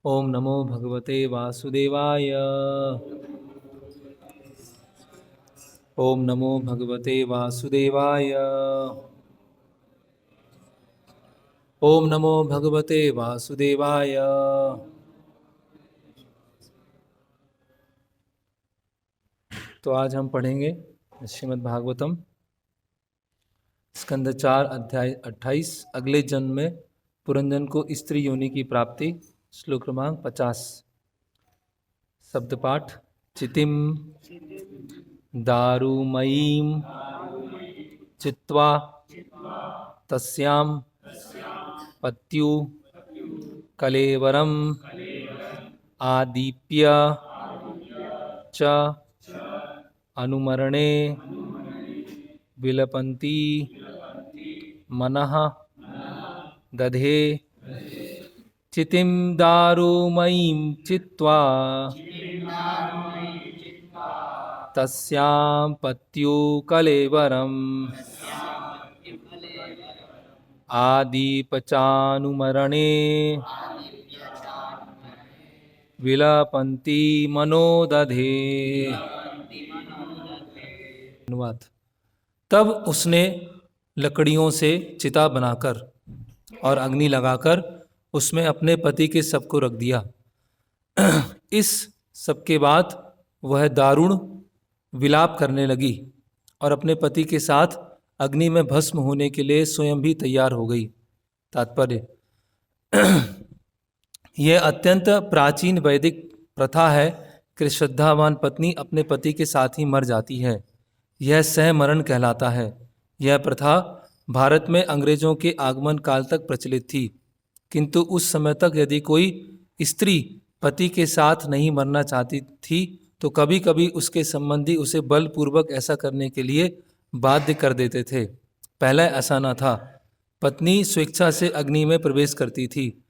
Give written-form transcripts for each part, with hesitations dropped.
ओम नमो भगवते वासुदेवाय। ओम नमो भगवते वासुदेवाय। ओम नमो भगवते वासुदेवाय। तो आज हम पढ़ेंगे श्रीमद् भागवतम स्कंद 4 अध्याय 28 अगले जन्म में पुरंजन को स्त्री योनि की प्राप्ति। श्लोक क्रमांक 50। शब्द पाठ। चितिम दारुमयीं चित्वा तस्यां पत्यु कलेवरम आदीप्य च अनुमरणे विलपन्ति मनः दधे चितिं दारुमयीं चित्वा तस्यां पत्यु कलेवरम् आदीपचानुमरणे विलपन्ति मनो दधे। अनुवाद। तब उसने लकड़ियों से चिता बनाकर और अग्नि लगाकर उसमें अपने पति के शव को रख दिया। इस सब के बाद वह दारुण विलाप करने लगी और अपने पति के साथ अग्नि में भस्म होने के लिए स्वयं भी तैयार हो गई। तात्पर्य। यह अत्यंत प्राचीन वैदिक प्रथा है कि श्रद्धावान पत्नी अपने पति के साथ ही मर जाती है। यह सहमरण कहलाता है। यह प्रथा भारत में अंग्रेजों के आगमन काल तक प्रचलित थी, किंतु उस समय तक यदि कोई स्त्री पति के साथ नहीं मरना चाहती थी तो कभी कभी उसके संबंधी उसे बलपूर्वक ऐसा करने के लिए बाध्य कर देते थे। पहले ऐसा न था। पत्नी स्वेच्छा से अग्नि में प्रवेश करती थी।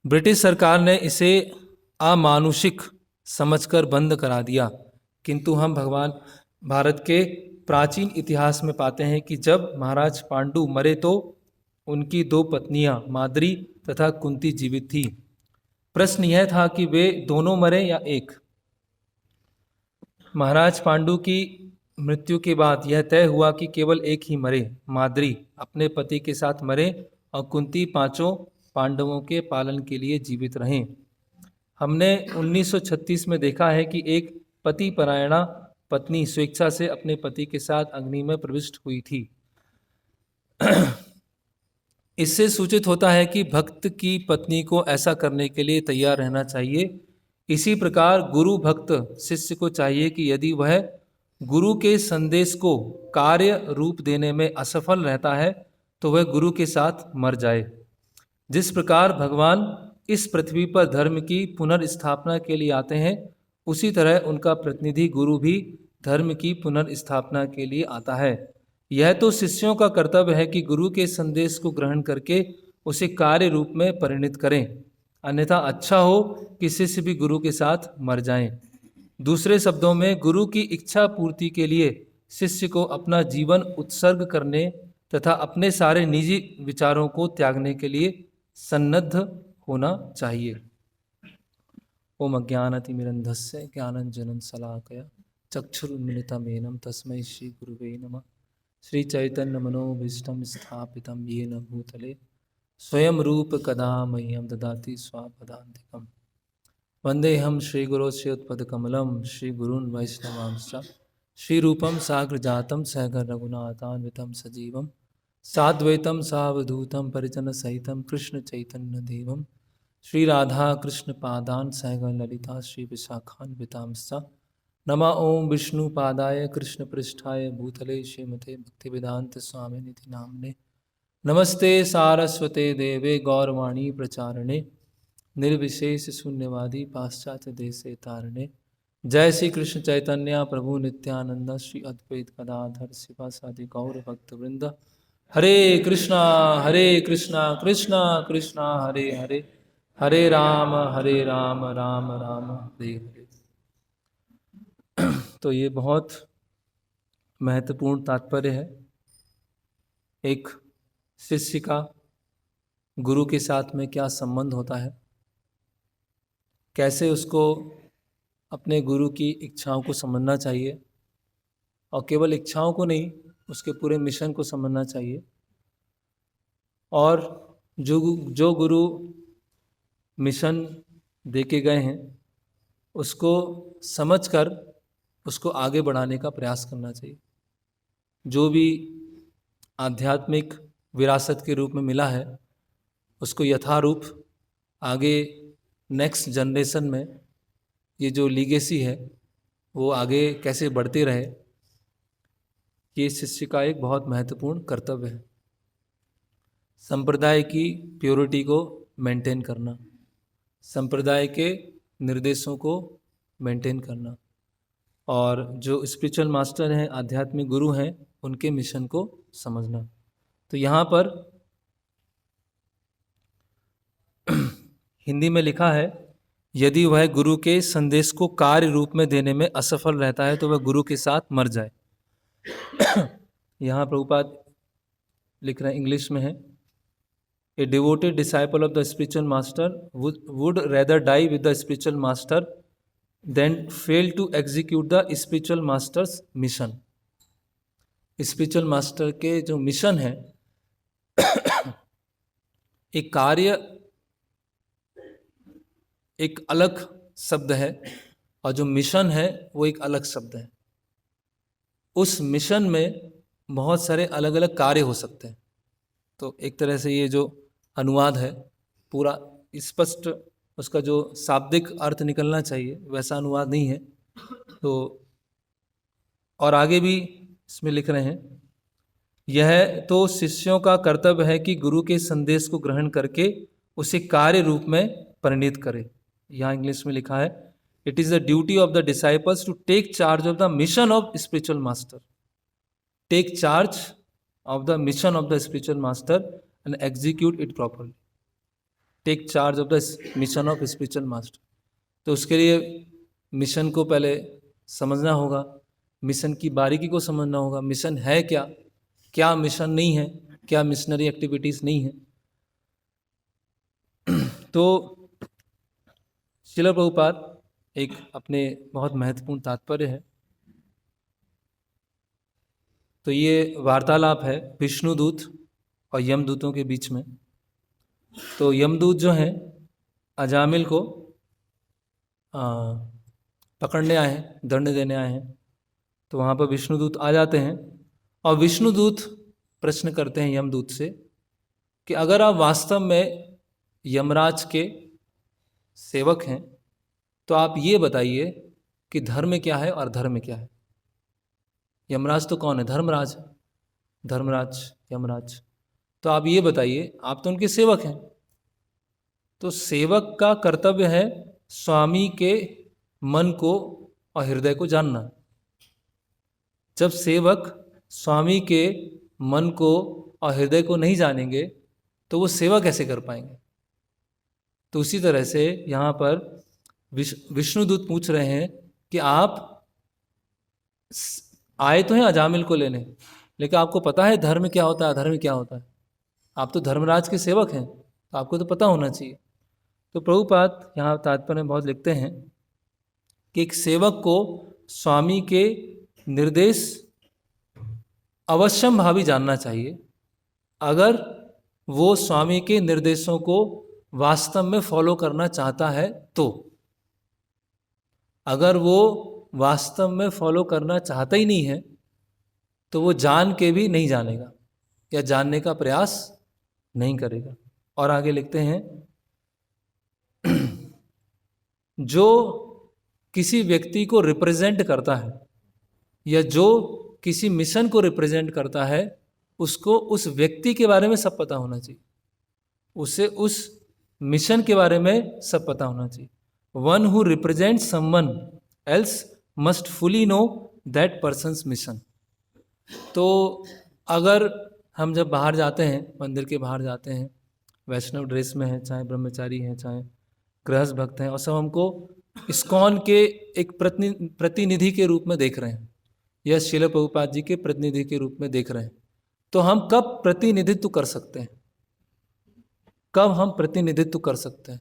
ब्रिटिश सरकार ने इसे अमानुषिक समझकर बंद करा दिया, किंतु हम भगवान भारत के प्राचीन इतिहास में पाते हैं कि जब महाराज पांडु मरे तो उनकी 2 पत्नियां माद्री तथा कुंती जीवित थी। प्रश्न यह था कि वे दोनों मरे या एक। महाराज पांडु की मृत्यु के बाद यह तय हुआ कि केवल एक ही मरे। माद्री अपने पति के साथ मरे और कुंती 5 पांडवों के पालन के लिए जीवित रहें। हमने 1936 में देखा है कि एक पति परायणा पत्नी स्वेच्छा से अपने पति के साथ अग्नि में प्रविष्ट हुई थी। इससे सूचित होता है कि भक्त की पत्नी को ऐसा करने के लिए तैयार रहना चाहिए। इसी प्रकार गुरु भक्त शिष्य को चाहिए कि यदि वह गुरु के संदेश को कार्य रूप देने में असफल रहता है तो वह गुरु के साथ मर जाए। जिस प्रकार भगवान इस पृथ्वी पर धर्म की पुनर्स्थापना के लिए आते हैं, उसी तरह उनका प्रतिनिधि गुरु भी धर्म की पुनर्स्थापना के लिए आता है। यह तो शिष्यों का कर्तव्य है कि गुरु के संदेश को ग्रहण करके उसे कार्य रूप में परिणित करें, अन्यथा अच्छा हो कि शिष्य भी गुरु के साथ मर जाएं। दूसरे शब्दों में, गुरु की इच्छा पूर्ति के लिए शिष्य को अपना जीवन उत्सर्ग करने तथा अपने सारे निजी विचारों को त्यागने के लिए सन्नद्ध होना चाहिए। ओम अज्ञानतिमिरन्धस्य ज्ञानञ्जनं शलाकया चक्षुरुन्मिलितं तस्मै श्री गुरुवे नमः। श्री चैतन्य मनोभीष्टं स्थापितं येन भूतले स्वयं रूप कदा मह्यं ददाति स्वापदान्तिकम्। वन्देऽहं श्रीगुरो श्रीयुतपदकमलं श्रीगुरून् वैष्णवांश्च श्रीरूपं साग्रजातं सहगण रघुनाथान्वितं सजीवं साद्वैतं सावधूतं परिजनसहितं कृष्ण चैतन्य देवं श्री राधा कृष्ण पादान सहगण ललिता श्री विशाखान्वितांश्च नमः ओं विष्णुपादाय कृष्ण पृष्ठाय भूतले श्रीमते भक्तिवेदांत स्वामिनिधि नाम्ने नमस्ते सारस्वते देवे गौरवाणी प्रचारणे निर्विशेष शून्यवादी पाश्चात्य देशे तारणे। जय श्री कृष्ण चैतन्य प्रभु नित्यानंद श्री अद्वैत गदाधर शिवासादि गौर भक्तवृंद। हरे कृष्णा कृष्णा कृष्णा हरे हरे, हरे राम राम राम हरे हरे। तो ये बहुत महत्वपूर्ण तात्पर्य है। एक शिष्य का गुरु के साथ में क्या संबंध होता है। कैसे उसको अपने गुरु की इच्छाओं को समझना चाहिए, और केवल इच्छाओं को नहीं, उसके पूरे मिशन को समझना चाहिए। और जो गुरु मिशन दे के गए हैं उसको समझकर उसको आगे बढ़ाने का प्रयास करना चाहिए। जो भी आध्यात्मिक विरासत के रूप में मिला है उसको यथारूप आगे नेक्स्ट जनरेशन में ये जो लीगेसी है वो आगे कैसे बढ़ते रहे, ये शिष्य का एक बहुत महत्वपूर्ण कर्तव्य है। संप्रदाय की प्योरिटी को मेंटेन करना, संप्रदाय के निर्देशों को मेंटेन करना, और जो स्पिरिचुअल मास्टर हैं, आध्यात्मिक गुरु हैं, उनके मिशन को समझना। तो यहाँ पर हिंदी में लिखा है, यदि वह गुरु के संदेश को कार्य रूप में देने में असफल रहता है तो वह गुरु के साथ मर जाए। यहाँ प्रभुपाद लिख रहे हैं, इंग्लिश में है, a devoted disciple of the spiritual master would rather die with the spiritual master than fail to execute the spiritual master's mission. Spiritual master के जो मिशन है, एक कार्य एक अलग शब्द है और जो मिशन है वो एक अलग शब्द है। उस मिशन में बहुत सारे अलग अलग कार्य हो सकते हैं। तो एक तरह से ये जो अनुवाद है पूरा स्पष्ट, उसका जो शाब्दिक अर्थ निकलना चाहिए वैसा अनुवाद नहीं है। तो और आगे भी इसमें लिख रहे हैं, यह तो शिष्यों का कर्तव्य है कि गुरु के संदेश को ग्रहण करके उसे कार्य रूप में परिणित करे। यहाँ इंग्लिश में लिखा है, it is the duty of the disciples to take charge of the mission of spiritual master, take charge of the mission of the spiritual master and execute it properly. Take charge of the mission of spiritual master. तो उसके लिए mission को पहले समझना होगा, mission की बारीकी को समझना होगा, मिशन है क्या, क्या मिशन नहीं है, क्या मिशनरी एक्टिविटीज़ नहीं है। तो श्रील प्रभुपाद एक अपने बहुत महत्वपूर्ण तात्पर्य है। तो ये वार्तालाप है विष्णुदूत और यमदूतों के बीच में। तो यमदूत जो हैं अजामिल को पकड़ने आए हैं, दंड देने आए हैं। तो वहाँ पर विष्णुदूत आ जाते हैं और विष्णुदूत प्रश्न करते हैं यमदूत से कि अगर आप वास्तव में यमराज के सेवक हैं तो आप ये बताइए कि धर्म क्या है और अधर्म क्या है। यमराज तो कौन है? धर्मराज, धर्मराज यमराज। तो आप ये बताइए, आप तो उनके सेवक हैं। तो सेवक का कर्तव्य है स्वामी के मन को और हृदय को जानना। जब सेवक स्वामी के मन को और हृदय को नहीं जानेंगे तो वो सेवा कैसे कर पाएंगे। तो उसी तरह से यहाँ पर विष्णुदूत पूछ रहे हैं कि आप आए तो हैं अजामिल को लेने, लेकिन आपको पता है धर्म क्या होता है, अधर्म क्या होता है? आप तो धर्मराज के सेवक हैं, तो आपको तो पता होना चाहिए। तो प्रभुपाद यहाँ तात्पर्य में बहुत लिखते हैं कि एक सेवक को स्वामी के निर्देश अवश्यम भावी जानना चाहिए। अगर वो स्वामी के निर्देशों को वास्तव में फॉलो करना चाहता है तो, अगर वो वास्तव में फॉलो करना चाहता ही नहीं है तो वो जान के भी नहीं जानेगा या जानने का प्रयास नहीं करेगा। और आगे लिखते हैं, जो किसी व्यक्ति को रिप्रेजेंट करता है या जो किसी मिशन को रिप्रेजेंट करता है उसको उस व्यक्ति के बारे में सब पता होना चाहिए, उसे उस मिशन के बारे में सब पता होना चाहिए। One who represent someone else must fully know that persons mission. तो अगर हम जब बाहर जाते हैं, मंदिर के बाहर जाते हैं, वैष्णव ड्रेस में हैं, चाहे ब्रह्मचारी हैं, चाहे गृहस्थ भक्त हैं, और सब हमको इस्कॉन के एक प्रतिनिधि के रूप में देख रहे हैं या श्रील प्रभुपाद जी के प्रतिनिधि के रूप में देख रहे हैं, तो हम कब प्रतिनिधित्व कर सकते हैं? कब हम प्रतिनिधित्व कर सकते हैं?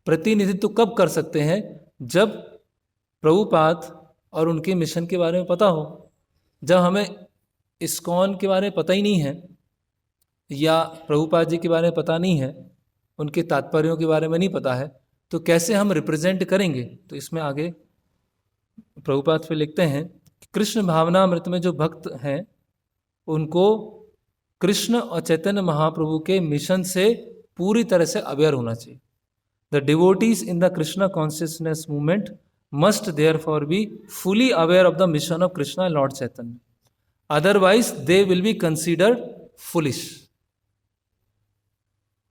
प्रतिनिधित्व कब कर सकते हैं? जब प्रभुपाद और उनके मिशन के बारे में पता हो। जब हमें इस्कॉन के बारे में पता ही नहीं है या प्रभुपाद जी के बारे में पता नहीं है, उनके तात्पर्यों के बारे में नहीं पता है, तो कैसे हम रिप्रेजेंट करेंगे? तो इसमें आगे प्रभुपाद फिर लिखते हैं कि कृष्ण भावनामृत में जो भक्त हैं उनको कृष्ण और चैतन्य महाप्रभु के मिशन से पूरी तरह से अवेयर होना चाहिए। The devotees in the Krishna consciousness movement must therefore be fully aware of the mission of Krishna Lord Chaitanya, otherwise they will be considered foolish.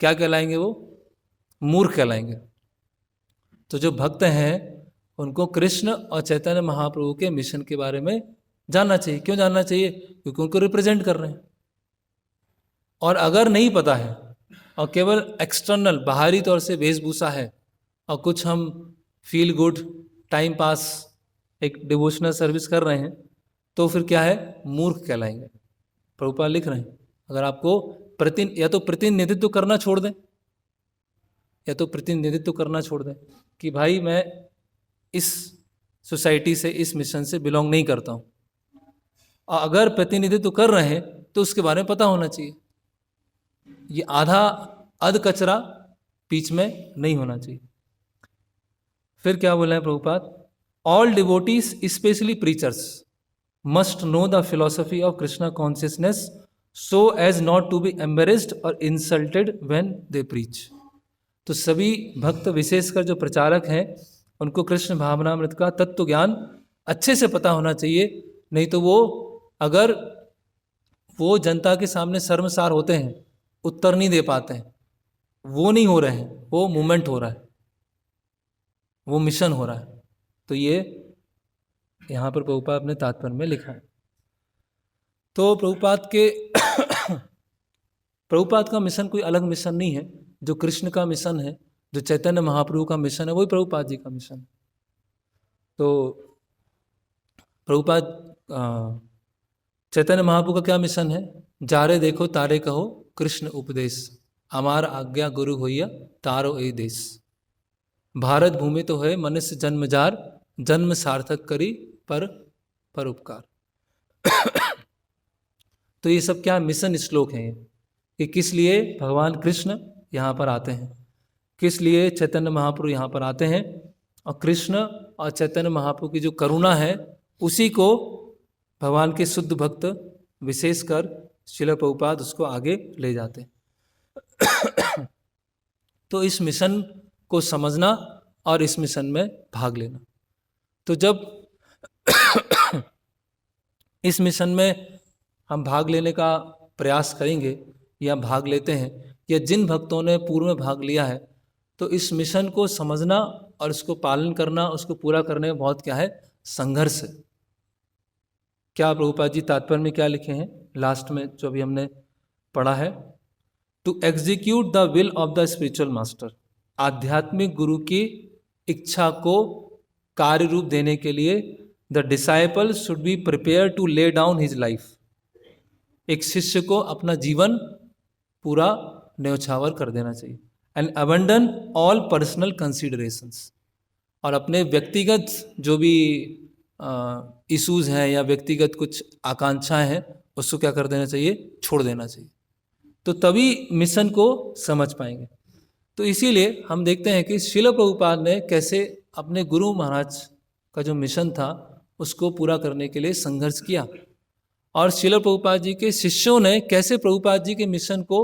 क्या कहलाएंगे वो? मूर्ख कहलाएंगे। तो जो भक्त हैं उनको कृष्ण और चैतन्य महाप्रभु के मिशन के बारे में जानना चाहिए। क्यों जानना चाहिए? क्योंकि उनको रिप्रेजेंट कर रहे हैं। और अगर नहीं पता है और केवल एक्सटर्नल बाहरी तौर से वेशभूषा है और कुछ हम फील गुड टाइम पास एक डिवोशनल सर्विस कर रहे हैं, तो फिर क्या है? मूर्ख कहलाएंगे। प्रभुपाद लिख रहे हैं अगर आपको या तो प्रतिनिधित्व करना छोड़ दें, या तो प्रतिनिधित्व करना छोड़ दें कि भाई मैं इस सोसाइटी से, इस मिशन से बिलोंग नहीं करता हूँ, और अगर प्रतिनिधित्व कर रहे हैं तो उसके बारे में पता होना चाहिए। ये आधा अध कचरा बीच में नहीं होना चाहिए। फिर क्या बोला है Prabhupada? All devotees especially preachers must know the philosophy of Krishna consciousness so as not to be embarrassed और इंसल्टेड व्हेन दे प्रीच। तो सभी भक्त, विशेषकर जो प्रचारक हैं, उनको कृष्ण भावनामृत का तत्व ज्ञान अच्छे से पता होना चाहिए। नहीं तो वो अगर वो जनता के सामने शर्मसार होते हैं, उत्तर नहीं दे पाते हैं, वो नहीं हो रहे हैं, वो मूवमेंट हो रहा है, वो मिशन हो रहा है। तो ये यहाँ पर प्रभुपाद अपने तात्पर्य में लिखा है। तो प्रभुपाद का मिशन कोई अलग मिशन नहीं है। जो कृष्ण का मिशन है, जो चैतन्य महाप्रभु का मिशन है, वही प्रभुपाद जी का मिशन है। तो प्रभुपाद चैतन्य महाप्रभु का क्या मिशन है? जारे देखो तारे कहो कृष्ण उपदेश, हमार आज्ञा गुरु होइया तारो ए देश। भारत भूमि तो है मनुष्य जन्मजार, जन्म सार्थक करी पर उपकार। तो ये सब क्या मिशन श्लोक हैं कि किस लिए भगवान कृष्ण यहाँ पर आते हैं, किस लिए चैतन्य महाप्रभु यहाँ पर आते हैं, और कृष्ण और चैतन्य महाप्रभु की जो करुणा है उसी को भगवान के शुद्ध भक्त, विशेषकर श्रील प्रभुपाद, उसको आगे ले जाते हैं। तो इस मिशन को समझना और इस मिशन में भाग लेना। तो जब इस मिशन में हम भाग लेने का प्रयास करेंगे या भाग लेते हैं, या जिन भक्तों ने पूर्व में भाग लिया है, तो इस मिशन को समझना और इसको पालन करना, उसको पूरा करने में बहुत क्या है? संघर्ष है। क्या प्रभुपाद जी तात्पर्य में क्या लिखे हैं लास्ट में जो अभी हमने पढ़ा है? To execute the will of the spiritual master, आध्यात्मिक गुरु की इच्छा को कार्य रूप देने के लिए the disciple should be prepare to lay down his life. एक शिष्य को अपना जीवन पूरा न्यौछावर कर देना चाहिए। And abandon all personal considerations, और अपने व्यक्तिगत जो भी इश्यूज हैं या व्यक्तिगत कुछ आकांक्षाएं हैं, उसको क्या कर देना चाहिए? छोड़ देना चाहिए। तो तभी मिशन को समझ पाएंगे। तो इसीलिए हम देखते हैं कि श्रील प्रभुपाद ने कैसे अपने गुरु महाराज का जो मिशन था उसको पूरा करने के लिए संघर्ष किया, और श्रील प्रभुपाद जी के शिष्यों ने कैसे प्रभुपाद जी के मिशन को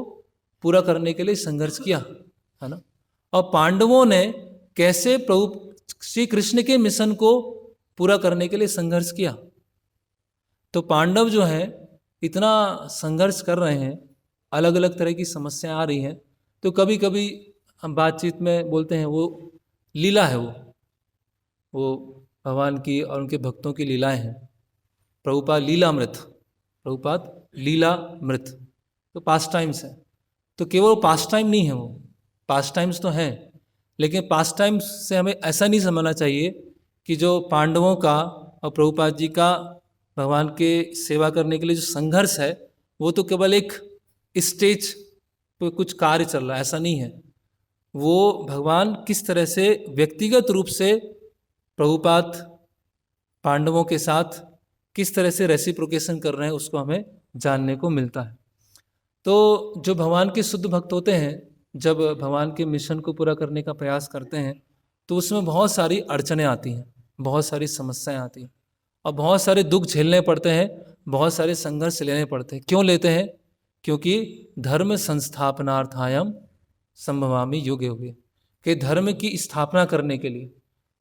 पूरा करने के लिए संघर्ष किया, है ना। और पांडवों ने कैसे प्रभु श्री कृष्ण के मिशन को पूरा करने के लिए संघर्ष किया। तो पांडव जो हैं इतना संघर्ष कर रहे हैं, अलग अलग तरह की समस्याएं आ रही हैं, तो कभी कभी हम बातचीत में बोलते हैं वो लीला है, वो भगवान की और उनके भक्तों की लीलाएं हैं। प्रभुपाद लीलामृत, प्रभुपाद लीलामृत, तो पास टाइम्स है। तो केवल पास टाइम नहीं है, वो पास टाइम्स तो हैं, लेकिन पास टाइम्स से हमें ऐसा नहीं समझना चाहिए कि जो पांडवों का और प्रभुपाद जी का भगवान के सेवा करने के लिए जो संघर्ष है वो तो केवल एक स्टेज पे कुछ कार्य चल रहा है, ऐसा नहीं है। वो भगवान किस तरह से व्यक्तिगत रूप से प्रभुपाद पांडवों के साथ किस तरह से रेसिप्रोकेशन कर रहे हैं, उसको हमें जानने को मिलता है। तो जो भगवान के शुद्ध भक्त होते हैं, जब भगवान के मिशन को पूरा करने का प्रयास करते हैं, तो उसमें बहुत सारी अड़चनें आती हैं, बहुत सारी समस्याएं आती हैं और बहुत सारे दुख झेलने पड़ते हैं, बहुत सारे संघर्ष लेने पड़ते हैं। क्यों लेते हैं? क्योंकि धर्म संस्थापनार्थायम संभवामि युगे युगे, कि धर्म की स्थापना करने के लिए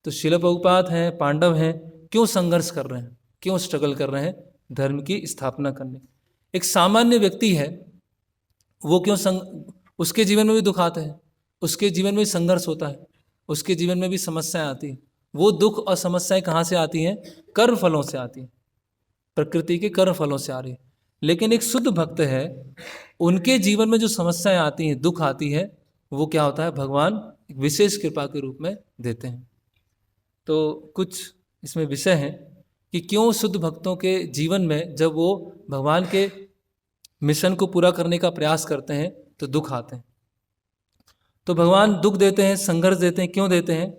तो शिल प्रभुपाद हैं, पांडव हैं, क्यों संघर्ष कर रहे हैं, क्यों स्ट्रगल कर रहे हैं? धर्म की स्थापना करने। एक सामान्य व्यक्ति है, वो क्यों उसके जीवन में भी दुख आते हैं, उसके जीवन में भी संघर्ष होता है, उसके जीवन में भी समस्याएं आती हैं। वो दुख और समस्याएं कहाँ से आती हैं? कर्म फलों से आती हैं, प्रकृति के कर्म फलों से आ रही है। लेकिन एक शुद्ध भक्त है, उनके जीवन में जो समस्याएं आती हैं, दुख आती है, वो क्या होता है? भगवान एक विशेष कृपा के रूप में देते हैं। तो कुछ इसमें विषय हैं कि क्यों शुद्ध भक्तों के जीवन में जब वो भगवान के मिशन को पूरा करने का प्रयास करते हैं तो दुख आते हैं। तो भगवान दुख देते हैं, संघर्ष देते हैं। क्यों देते हैं?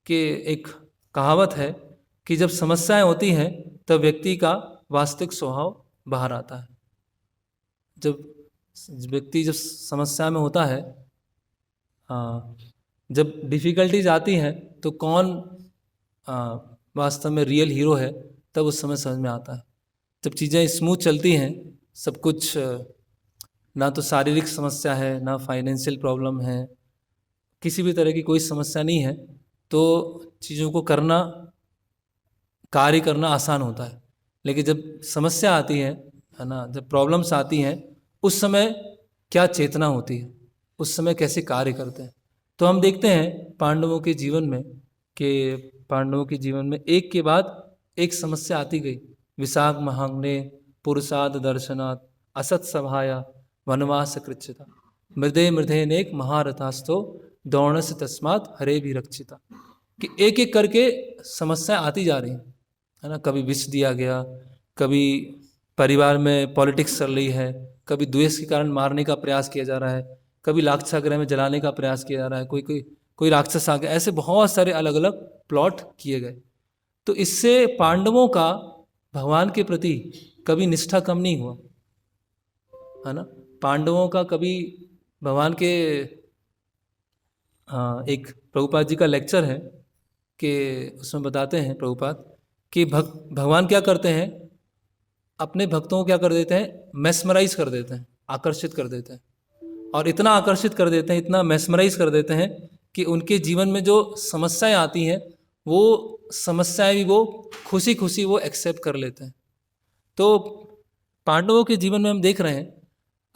कि एक कहावत है कि जब समस्याएं होती हैं तब व्यक्ति का वास्तविक स्वभाव बाहर आता है। जब व्यक्ति जब समस्या में होता है, जब डिफ़िकल्टीज आती हैं, तो कौन वास्तव में रियल हीरो है, तब उस समय समझ में आता है। जब चीज़ें स्मूथ चलती हैं, सब कुछ, ना तो शारीरिक समस्या है, ना फाइनेंशियल प्रॉब्लम है, किसी भी तरह की कोई समस्या नहीं है, तो चीज़ों को करना, कार्य करना आसान होता है। लेकिन जब समस्या आती है ना, जब प्रॉब्लम्स आती हैं, उस समय क्या चेतना होती है, उस समय कैसे कार्य करते हैं। तो हम देखते हैं पांडवों के जीवन में कि पांडवों के जीवन में एक के बाद एक समस्या आती गई। विशाख महाग्ने पुरुषाद दर्शनात् असत सभाया वनवास कृच्छिता मृदे मृदे नेक महारथास्तो दौड़स तस्मात् हरे भी रक्षिता। कि एक एक करके समस्या आती जा रही है ना। कभी विष दिया गया, कभी परिवार में पॉलिटिक्स चल रही है, कभी द्वेष के कारण मारने का प्रयास किया जा रहा है, कभी लाक्षागृह में जलाने का प्रयास किया जा रहा है, कोई राक्षस आ गया। ऐसे बहुत सारे अलग अलग प्लॉट किए गए। तो इससे पांडवों का भगवान के प्रति कभी निष्ठा कम नहीं हुआ, है ना। पांडवों का कभी भगवान के, एक प्रभुपाद जी का लेक्चर है कि उसमें बताते हैं प्रभुपाद कि भगवान क्या करते हैं, अपने भक्तों को क्या कर देते हैं? मेस्मराइज कर देते हैं, आकर्षित कर देते हैं। और इतना आकर्षित कर देते हैं, इतना मेस्मराइज कर देते हैं कि उनके जीवन में जो समस्याएं आती हैं, वो समस्याएं भी वो खुशी खुशी वो एक्सेप्ट कर लेते हैं। तो पांडवों के जीवन में हम देख रहे हैं,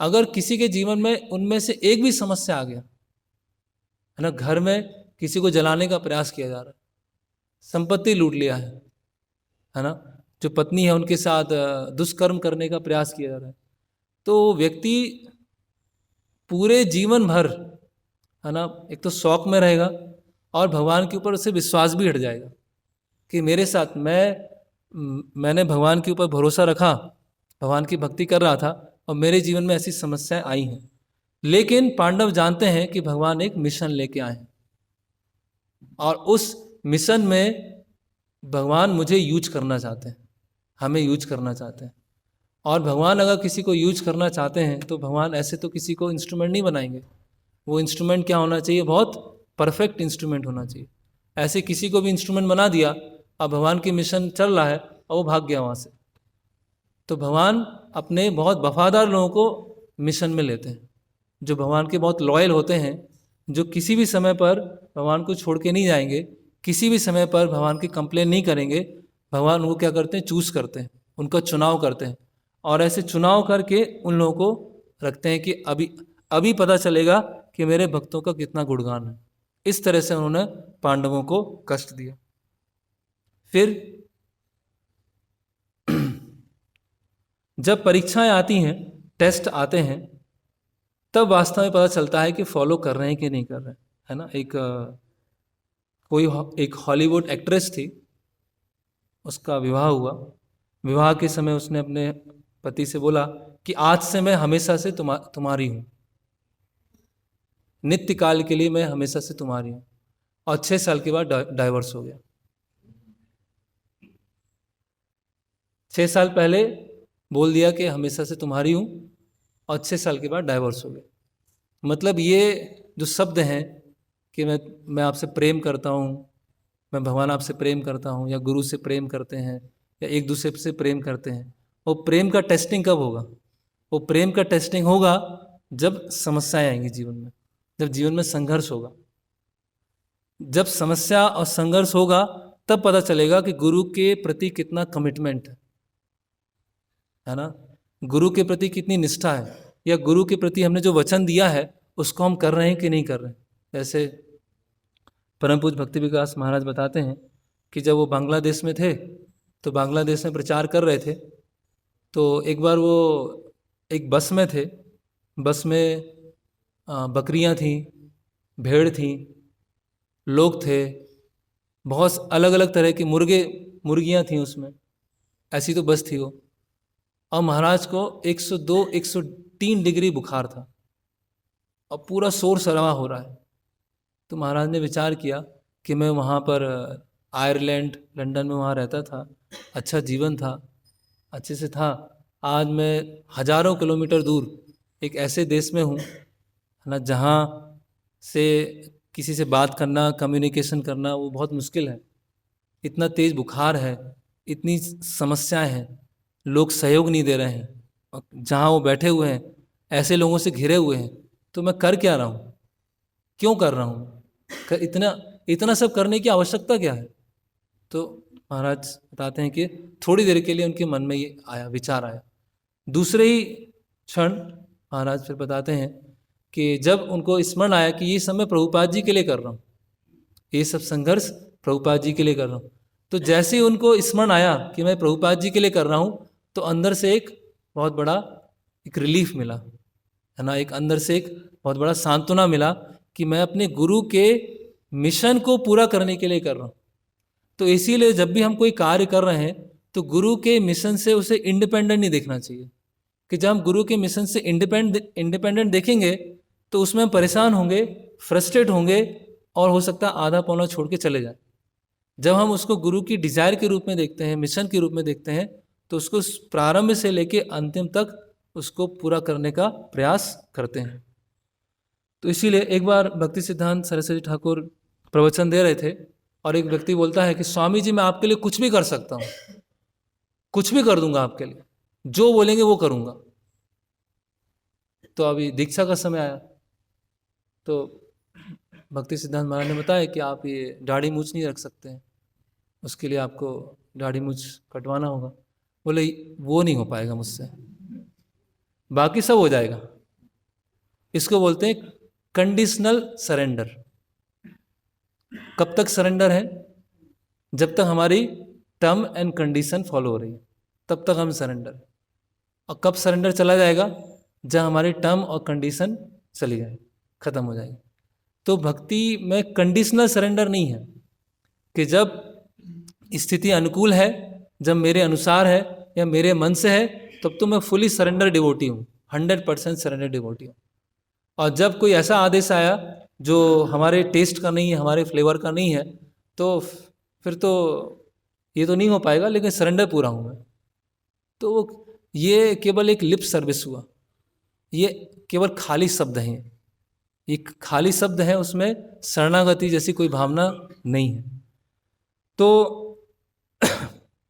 अगर किसी के जीवन में उनमें से एक भी समस्या आ गया, है ना, घर में किसी को जलाने का प्रयास किया जा रहा है, संपत्ति लूट लिया है ना, जो पत्नी है उनके साथ दुष्कर्म करने का प्रयास किया जा रहा है, तो व्यक्ति पूरे जीवन भर, है ना, एक तो शौक में रहेगा और भगवान के ऊपर उसे विश्वास भी हट जाएगा कि मेरे साथ मैंने भगवान के ऊपर भरोसा रखा, भगवान की भक्ति कर रहा था और मेरे जीवन में ऐसी समस्याएं आई हैं। लेकिन पांडव जानते हैं कि भगवान एक मिशन लेके आए हैं और उस मिशन में भगवान मुझे यूज करना चाहते हैं, हमें यूज करना चाहते हैं। और भगवान अगर किसी को यूज करना चाहते हैं तो भगवान ऐसे तो किसी को इंस्ट्रूमेंट नहीं बनाएंगे। वो इंस्ट्रूमेंट क्या होना चाहिए? बहुत परफेक्ट इंस्ट्रूमेंट होना चाहिए। ऐसे किसी को भी इंस्ट्रूमेंट बना दिया, अब भगवान की मिशन चल रहा है और वो भाग गया वहाँ से, तो भगवान अपने बहुत वफादार लोगों को मिशन में लेते हैं, जो भगवान के बहुत लॉयल होते हैं, जो किसी भी समय पर भगवान को छोड़ के नहीं जाएंगे, किसी भी समय पर भगवान की कंप्लेन नहीं करेंगे। भगवान उनको क्या करते हैं? चूज करते हैं, उनका चुनाव करते हैं और ऐसे चुनाव करके उन लोगों को रखते हैं कि अभी पता चलेगा कि मेरे भक्तों का कितना गुणगान है। इस तरह से उन्होंने पांडवों को कष्ट दिया। फिर जब परीक्षाएं आती हैं, टेस्ट आते हैं, तब वास्तव में पता चलता है कि फॉलो कर रहे हैं कि नहीं कर रहे हैं, है ना। एक हॉलीवुड एक्ट्रेस थी, उसका विवाह हुआ। विवाह के समय उसने अपने पति से बोला कि आज से मैं हमेशा से तुम्हारी हूँ। नित्य काल के लिए मैं हमेशा से तुम्हारी हूँ। और 6 साल के बाद डाइवर्स हो गया। 6 साल पहले बोल दिया कि हमेशा से तुम्हारी हूँ, और 6 साल के बाद डाइवर्स हो गया। मतलब ये जो शब्द हैं कि मैं आपसे प्रेम करता हूँ, मैं भगवान आपसे प्रेम करता हूँ, या गुरु से प्रेम करते हैं, या एक दूसरे से प्रेम करते हैं, वो प्रेम का टेस्टिंग कब होगा? वो प्रेम का टेस्टिंग होगा जब समस्याएं आएंगी जीवन में, जब जीवन में संघर्ष होगा। जब समस्या और संघर्ष होगा तब पता चलेगा कि गुरु के प्रति कितना कमिटमेंट है ना, गुरु के प्रति कितनी निष्ठा है, या गुरु के प्रति हमने जो वचन दिया है उसको हम कर रहे हैं कि नहीं कर रहे हैं। जैसे परम पूज्य भक्ति विकास महाराज बताते हैं कि जब वो बांग्लादेश में थे तो बांग्लादेश में प्रचार कर रहे थे, तो एक बार वो एक बस में थे, बस में बकरियां थीं, भेड़ थीं, लोग थे, बहुत अलग अलग तरह के मुर्गियां थीं उसमें, ऐसी तो बस थी वो। और महाराज को 102-103 डिग्री बुखार था और पूरा शोर शराबा हो रहा है। तो महाराज ने विचार किया कि मैं वहाँ पर आयरलैंड लंदन में वहाँ रहता था, अच्छा जीवन था, अच्छे से था, आज मैं हजारों किलोमीटर दूर एक ऐसे देश में हूँ ना जहाँ से किसी से बात करना, कम्युनिकेशन करना वो बहुत मुश्किल है। इतना तेज़ बुखार है, इतनी समस्याएं हैं, लोग सहयोग नहीं दे रहे हैं, और जहाँ वो बैठे हुए हैं ऐसे लोगों से घिरे हुए हैं, तो मैं कर क्या रहा हूँ, क्यों कर रहा हूँ, इतना सब करने की आवश्यकता क्या है? तो महाराज बताते हैं कि थोड़ी देर के लिए उनके मन में ये आया, विचार आया। दूसरे ही क्षण महाराज फिर बताते हैं कि जब उनको स्मरण आया कि ये सब मैं प्रभुपाद जी के लिए कर रहा हूँ, ये सब संघर्ष प्रभुपाद जी के लिए कर रहा हूँ, तो जैसे ही उनको स्मरण आया कि मैं प्रभुपाद जी के लिए कर रहा हूँ, तो अंदर से एक बहुत बड़ा एक रिलीफ मिला, है ना, एक अंदर से एक बहुत बड़ा सांत्वना मिला कि मैं अपने गुरु के मिशन को पूरा करने के लिए कर रहा हूँ। तो इसीलिए जब भी हम कोई कार्य कर रहे हैं तो गुरु के मिशन से उसे इंडिपेंडेंट नहीं देखना चाहिए, कि जब हम गुरु के मिशन से इंडिपेंडेंट देखेंगे तो उसमें हम परेशान होंगे, फ्रस्ट्रेट होंगे, और हो सकता है आधा पौना छोड़ के चले जाए। जब हम उसको गुरु की डिजायर के रूप में देखते हैं, मिशन के रूप में देखते हैं, तो उसको प्रारंभ से लेके अंतिम तक उसको पूरा करने का प्रयास करते हैं। तो इसीलिए एक बार भक्ति सिद्धांत सरस्वती ठाकुर प्रवचन दे रहे थे और एक व्यक्ति बोलता है कि स्वामी जी मैं आपके लिए कुछ भी कर सकता हूँ, कुछ भी कर दूंगा आपके लिए, जो बोलेंगे वो करूँगा। तो अभी दीक्षा का समय आया तो भक्ति सिद्धांत महाराज ने बताया कि आप ये दाढ़ी मूछ नहीं रख सकते हैं, उसके लिए आपको दाढ़ी मूछ कटवाना होगा। बोले वो नहीं हो पाएगा मुझसे, बाकी सब हो जाएगा। इसको बोलते हैं कंडीशनल सरेंडर। कब तक सरेंडर है? जब तक हमारी टर्म एंड कंडीशन फॉलो हो रही है, तब तक हम सरेंडर। और कब सरेंडर चला जाएगा? जब हमारी टर्म और कंडीशन चली जाए, खत्म हो जाएगी। तो भक्ति में कंडीशनल सरेंडर नहीं है कि जब स्थिति अनुकूल है, जब मेरे अनुसार है या मेरे मन से है, तब तो मैं फुली सरेंडर डिवोटी हूँ, 100% सरेंडर डिवोटी हूँ। और जब कोई ऐसा आदेश आया जो हमारे टेस्ट का नहीं है, हमारे फ्लेवर का नहीं है, तो फिर तो ये तो नहीं हो पाएगा, लेकिन सरेंडर पूरा हूँ मैं। तो ये केवल एक लिप सर्विस हुआ, ये केवल खाली शब्द हैं, ये खाली शब्द है, उसमें शरणागति जैसी कोई भावना नहीं है। तो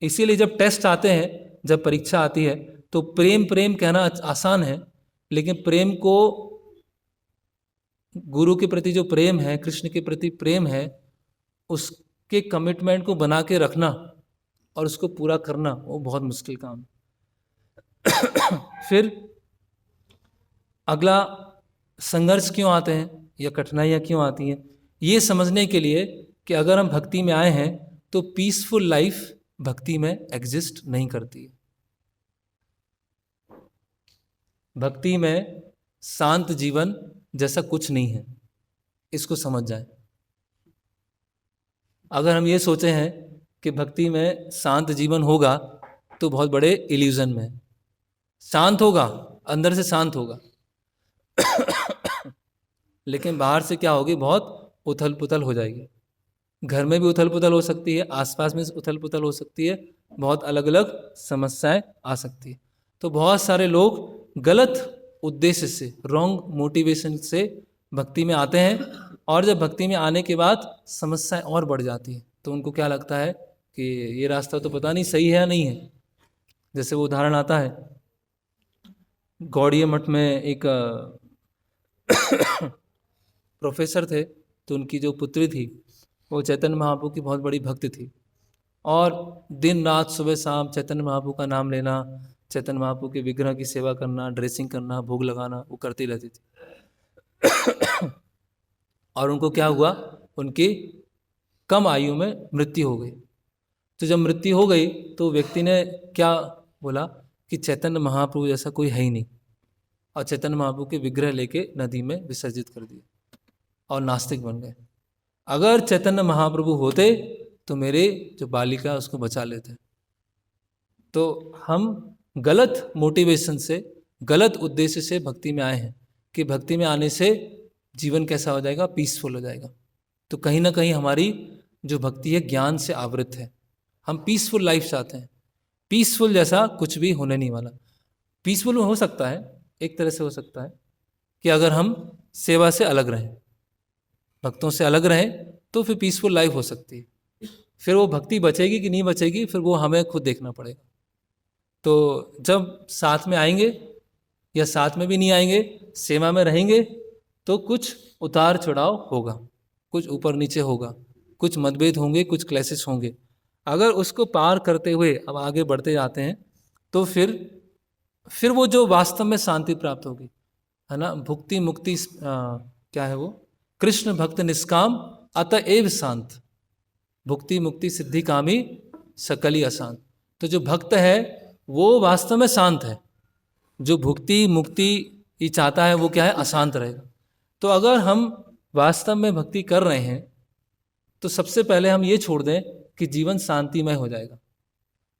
इसीलिए जब टेस्ट आते हैं, जब परीक्षा आती है, तो प्रेम प्रेम कहना आसान है, लेकिन प्रेम को, गुरु के प्रति जो प्रेम है, कृष्ण के प्रति प्रेम है, उसके कमिटमेंट को बना के रखना और उसको पूरा करना वो बहुत मुश्किल काम है। फिर अगला, संघर्ष क्यों आते हैं या कठिनाइयाँ क्यों आती हैं, ये समझने के लिए कि अगर हम भक्ति में आए हैं तो पीसफुल लाइफ भक्ति में एग्जिस्ट नहीं करती है। भक्ति में शांत जीवन जैसा कुछ नहीं है, इसको समझ जाए। अगर हम ये सोचे हैं कि भक्ति में शांत जीवन होगा तो बहुत बड़े इल्यूजन में है। शांत होगा, अंदर से शांत होगा, लेकिन बाहर से क्या होगी, बहुत उथल पुथल हो जाएगी। घर में भी उथल पुथल हो सकती है, आसपास में उथल पुथल हो सकती है, बहुत अलग अलग समस्याएं आ सकती है। तो बहुत सारे लोग गलत उद्देश्य से, रॉन्ग मोटिवेशन से भक्ति में आते हैं, और जब भक्ति में आने के बाद समस्याएं और बढ़ जाती हैं, तो उनको क्या लगता है कि ये रास्ता तो पता नहीं सही है या नहीं है। जैसे वो उदाहरण आता है, गौड़ीय मठ में एक प्रोफेसर थे, तो उनकी जो पुत्री थी वो चैतन्य महाप्रभु की बहुत बड़ी भक्त थी, और दिन रात सुबह शाम चैतन्य महाप्रभु का नाम लेना, चैतन्य महाप्रभु के विग्रह की सेवा करना, ड्रेसिंग करना, भोग लगाना, वो करती रहती थी। और उनको क्या हुआ, उनकी कम आयु में मृत्यु हो गई। तो जब मृत्यु हो गई तो व्यक्ति ने क्या बोला कि चैतन्य महाप्रभु जैसा कोई है ही नहीं, और चैतन्य महाप्रभु के विग्रह लेके नदी में विसर्जित कर दिए और नास्तिक बन गए। अगर चैतन्य महाप्रभु होते तो मेरे जो बालिका है उसको बचा लेते। तो हम गलत मोटिवेशन से, गलत उद्देश्य से भक्ति में आए हैं कि भक्ति में आने से जीवन कैसा हो जाएगा, पीसफुल हो जाएगा। तो कहीं ना कहीं हमारी जो भक्ति है ज्ञान से आवृत है। हम पीसफुल लाइफ चाहते हैं, पीसफुल जैसा कुछ भी होने नहीं वाला। पीसफुल हो सकता है, एक तरह से हो सकता है कि अगर हम सेवा से अलग रहें, भक्तों से अलग रहें, तो फिर पीसफुल लाइफ हो सकती है। फिर वो भक्ति बचेगी कि नहीं बचेगी, फिर वो हमें खुद देखना पड़ेगा। तो जब साथ में आएंगे या साथ में भी नहीं आएंगे, सेवा में रहेंगे, तो कुछ उतार चढ़ाव होगा, कुछ ऊपर नीचे होगा, कुछ मतभेद होंगे, कुछ क्लैशेस होंगे। अगर उसको पार करते हुए अब आगे बढ़ते जाते हैं, तो फिर वो जो वास्तव में शांति प्राप्त होगी, है ना, भुक्ति मुक्ति, क्या है वो, कृष्ण भक्त निष्काम अतएव शांत, भुक्ति मुक्ति सिद्धि कामी सकली अशांत। तो जो भक्त है वो वास्तव में शांत है, जो भुक्ति मुक्ति ये चाहता है वो क्या है, अशांत रहेगा। तो अगर हम वास्तव में भक्ति कर रहे हैं तो सबसे पहले हम ये छोड़ दें कि जीवन शांतिमय हो जाएगा,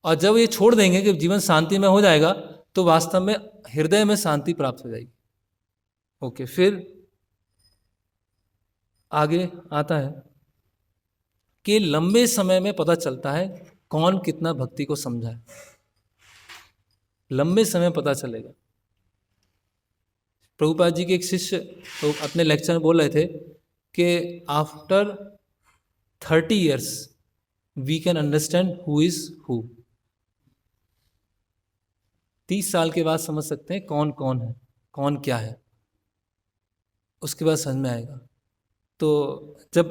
और जब ये छोड़ देंगे कि जीवन शांतिमय हो जाएगा तो वास्तव में हृदय में शांति प्राप्त हो जाएगी। ओके, फिर आगे आता है कि लंबे समय में पता चलता है कौन कितना भक्ति को समझा है। लंबे समय पता चलेगा। प्रभुपाद जी के एक शिष्य तो अपने लेक्चर में बोल रहे थे कि after 30 years we can understand who is who. 30 साल के बाद समझ सकते हैं कौन कौन है, कौन क्या है, उसके बाद समझ में आएगा। तो जब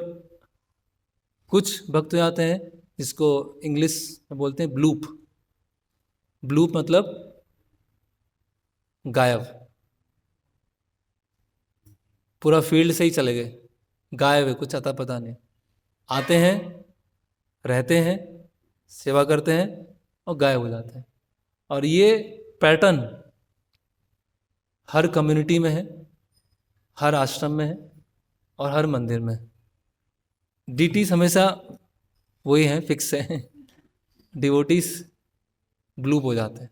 कुछ भक्त हो जाते हैं, जिसको इंग्लिश में बोलते हैं ब्लूप, ब्लूप मतलब गायब, पूरा फील्ड से ही चले गए, गायब है, कुछ आता पता नहीं। आते हैं, रहते हैं, सेवा करते हैं और गायब हो जाते हैं। और ये पैटर्न हर कम्युनिटी में है, हर आश्रम में है और हर मंदिर में है। डीटीज हमेशा वही हैं, फिक्स है, डिवोटीज ब्लूप हो जाते हैं।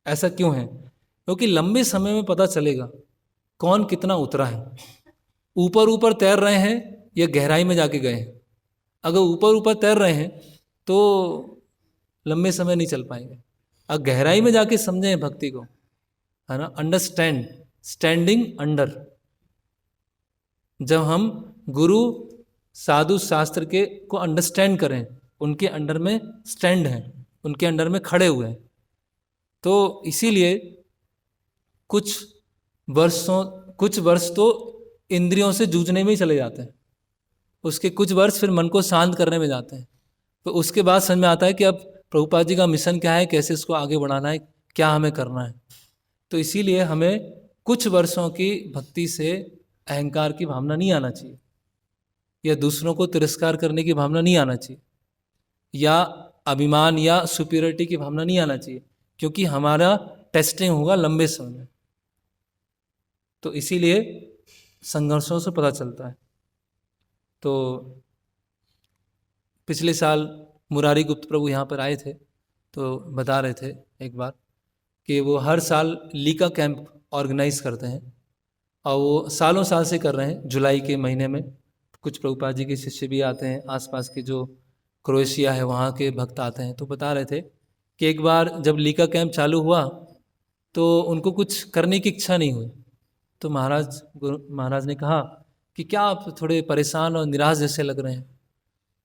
ऐसा क्यों है? क्योंकि लंबे समय में पता चलेगा कौन कितना उतरा है। ऊपर ऊपर तैर रहे हैं या गहराई में जाके गए हैं। अगर ऊपर ऊपर तैर रहे हैं तो लंबे समय नहीं चल पाएंगे। अगर गहराई में जाके समझें भक्ति को, है ना, अंडरस्टैंड, स्टैंडिंग अंडर, जब हम गुरु साधु शास्त्र के को अंडरस्टैंड करें, उनके अंडर में स्टैंड हैं, उनके अंडर में खड़े हुए हैं, तो इसीलिए कुछ वर्ष तो इंद्रियों से जूझने में ही चले जाते हैं, उसके कुछ वर्ष फिर मन को शांत करने में जाते हैं। तो उसके बाद समझ में आता है कि अब प्रभुपाद जी का मिशन क्या है, कैसे इसको आगे बढ़ाना है, क्या हमें करना है। तो इसीलिए हमें कुछ वर्षों की भक्ति से अहंकार की भावना नहीं आना चाहिए, या दूसरों को तिरस्कार करने की भावना नहीं आना चाहिए, या अभिमान या सुपीरियरिटी की भावना नहीं आना चाहिए, क्योंकि हमारा टेस्टिंग होगा लंबे समय में। तो इसीलिए संघर्षों से पता चलता है। तो पिछले साल मुरारी गुप्त प्रभु यहाँ पर आए थे, तो बता रहे थे एक बार कि वो हर साल लीका कैंप ऑर्गेनाइज करते हैं, और वो सालों साल से कर रहे हैं। जुलाई के महीने में कुछ प्रभुपाद जी के शिष्य भी आते हैं, आसपास के जो क्रोएशिया है वहाँ के भक्त आते हैं। तो बता रहे थे कि एक बार जब लीका कैंप चालू हुआ तो उनको कुछ करने की इच्छा नहीं हुई। तो महाराज ने कहा कि क्या आप थोड़े परेशान और निराश जैसे लग रहे हैं।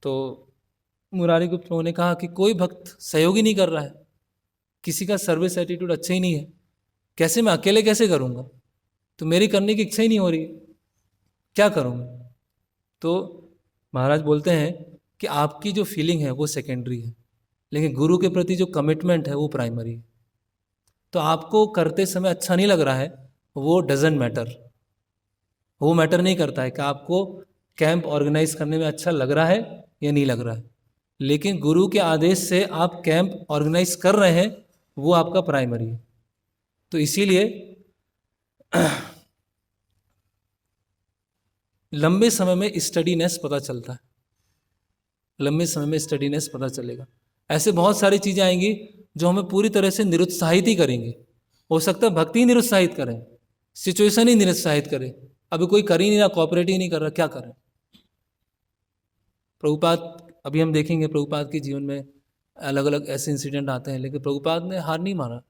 तो मुरारी गुप्त प्रभु ने कहा कि कोई भक्त सहयोग ही नहीं कर रहा है, किसी का सर्विस एटीट्यूड अच्छा ही नहीं है, कैसे मैं अकेले कैसे करूँगा, तो मेरी करने की इच्छा ही नहीं हो रही, क्या करूँगा। तो महाराज बोलते हैं कि आपकी जो फीलिंग है वो सेकेंडरी है, लेकिन गुरु के प्रति जो कमिटमेंट है वो प्राइमरी है। तो आपको करते समय अच्छा नहीं लग रहा है, वो डजेंट मैटर, वो मैटर नहीं करता है कि आपको कैंप ऑर्गेनाइज करने में अच्छा लग रहा है या नहीं लग रहा है, लेकिन गुरु के आदेश से आप कैंप ऑर्गेनाइज कर रहे हैं, वो आपका प्राइमरी है। तो इसीलिए लंबे समय में स्टडीनेस पता चलता है, लंबे समय में स्टडीनेस पता चलेगा। ऐसे बहुत सारी चीज़ें आएंगी जो हमें पूरी तरह से निरुत्साहित ही करेंगे। हो सकता है भक्ति ही निरुत्साहित करें, सिचुएशन ही निरुत्साहित करे, अभी कोई कर ही नहीं रहा, कॉपरेट ही नहीं कर रहा, क्या करें। प्रभुपाद अभी हम देखेंगे, प्रभुपाद के जीवन में अलग अलग ऐसे इंसिडेंट आते हैं, लेकिन प्रभुपाद ने हार नहीं माना